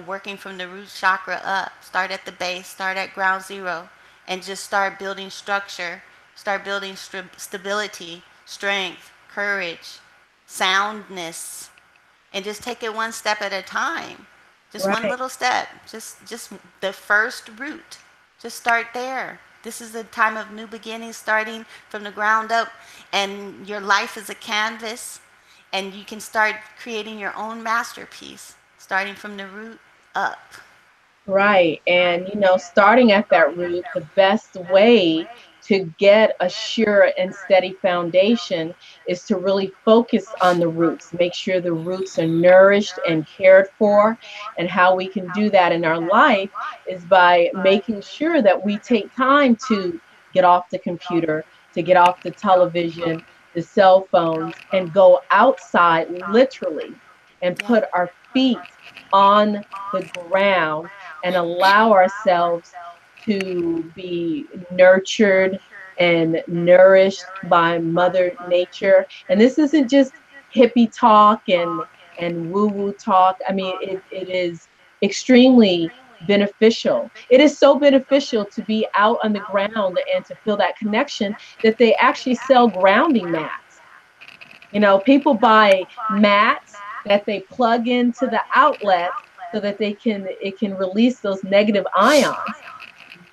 working from the root chakra up. Start at the base, start at ground zero, and just start building structure, start building stability, strength, courage, soundness, and just take it one step at a time. Just one Right. little step. Just the first root. Just start there. This is a time of new beginnings, starting from the ground up, and your life is a canvas, and you can start creating your own masterpiece, starting from the root up. Right. And, starting at that root, the best way to get a sure and steady foundation is to really focus on the roots, make sure the roots are nourished and cared for. And how we can do that in our life is by making sure that we take time to get off the computer, to get off the television, the cell phones, and go outside literally and Yeah. put our feet on the ground and allow ourselves to be nurtured and nourished by Mother Nature. And this isn't just hippie talk and woo-woo talk. I mean, it is extremely beneficial. It is so beneficial to be out on the ground and to feel that connection that they actually sell grounding mats. People buy mats that they plug into the outlet so that it can release those negative ions.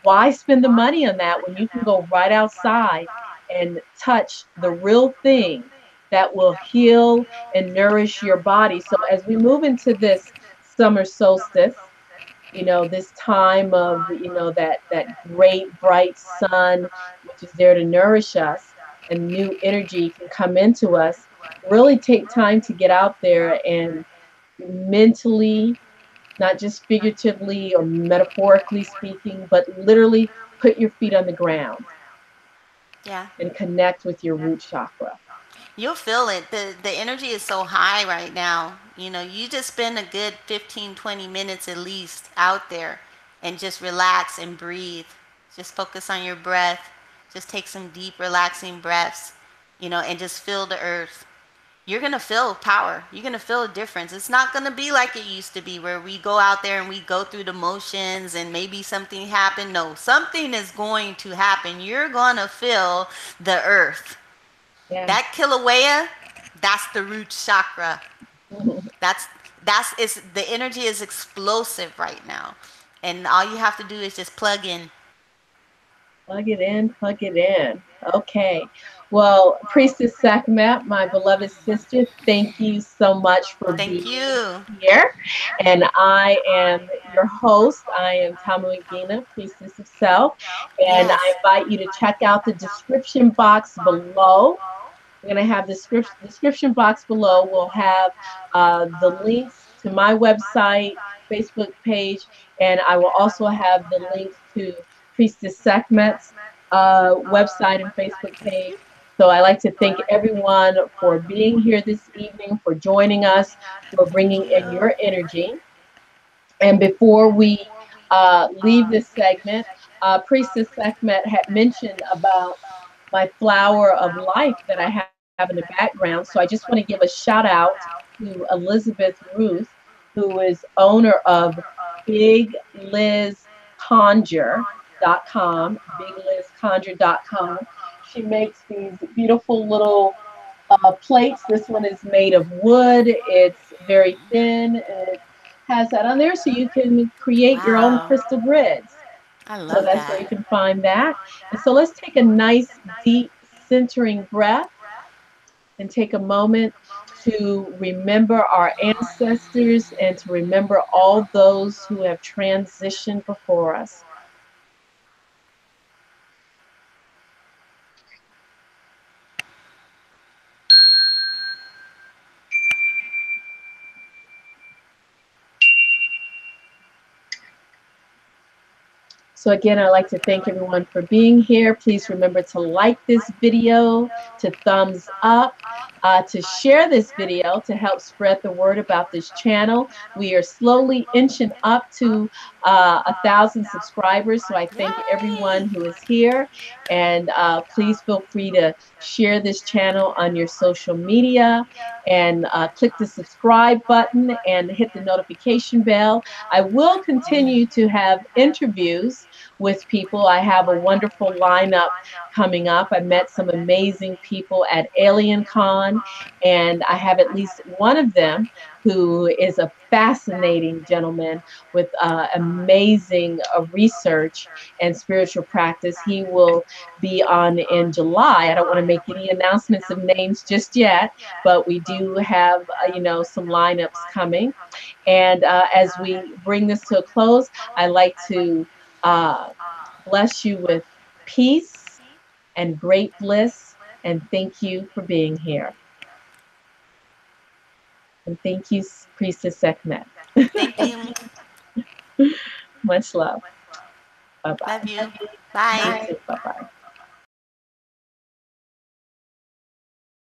Why spend the money on that when you can go right outside and touch the real thing that will heal and nourish your body? So as we move into this summer solstice, this time of, that great bright sun, which is there to nourish us, and new energy can come into us. Really take time to get out there and mentally, not just figuratively or metaphorically speaking, but literally put your feet on the ground Yeah. and connect with your root chakra. You'll feel it. The energy is so high right now. You just spend a good 15, 20 minutes at least out there and just relax and breathe. Just focus on your breath. Just take some deep, relaxing breaths, and just feel the earth. You're going to feel power. You're going to feel a difference. It's not going to be like it used to be where we go out there and we go through the motions and maybe something happened. No, something is going to happen. You're going to feel the earth. Yeah. That Kilauea, that's the root chakra. That's it's the energy is explosive right now. And all you have to do is just plug in. Plug it in, plug it in. Okay. Well, Priestess Sekhmet, my beloved sister, thank you so much for Thank being you. here. And I am your host. I am Tamu Ngina, Priestess of Self. And Yes. I invite you to check out the description box below. We're going to have the description box below. We'll have the links to my website, Facebook page, and I will also have the links to Priestess Sekhmet's website and Facebook Thank page. you. So I like to thank everyone for being here this evening, for joining us, for Thank bringing in you. your energy. And before we leave this segment, Priestess Sekhmet had mentioned about my flower of life that I have in the background. So I just want to give a shout out to Elizabeth Ruth, who is owner of BigLizConjure.com, BigLizConjure.com. She makes these beautiful little plates. This one is made of wood. It's very thin and it has that on there so you can create your own Wow. crystal grids. I So love that's where that. you can find that. And so let's take a nice, deep, centering breath and take a moment to remember our ancestors and to remember all those who have transitioned before us. So again, I'd like to thank everyone for being here. Please remember to like this video, to thumbs up, to share this video to help spread the word about this channel. We are slowly inching up to 1,000 subscribers, so I thank everyone who is here. And please feel free to share this channel on your social media and click the subscribe button and hit the notification bell. I will continue to have interviews with people. I have a wonderful lineup coming up. I met some amazing people at Alien Con, and I have at least one of them who is a fascinating gentleman with amazing research and spiritual practice. He will be on in July. I don't want to make any announcements of names just yet, but we do have, some lineups coming. And as we bring this to a close, I'd like to bless you with peace and great bliss. And thank you for being here. And thank you, Priestess Sekhmet. Thank you. Much love. Bye-bye. Love you. Bye. Bye-bye.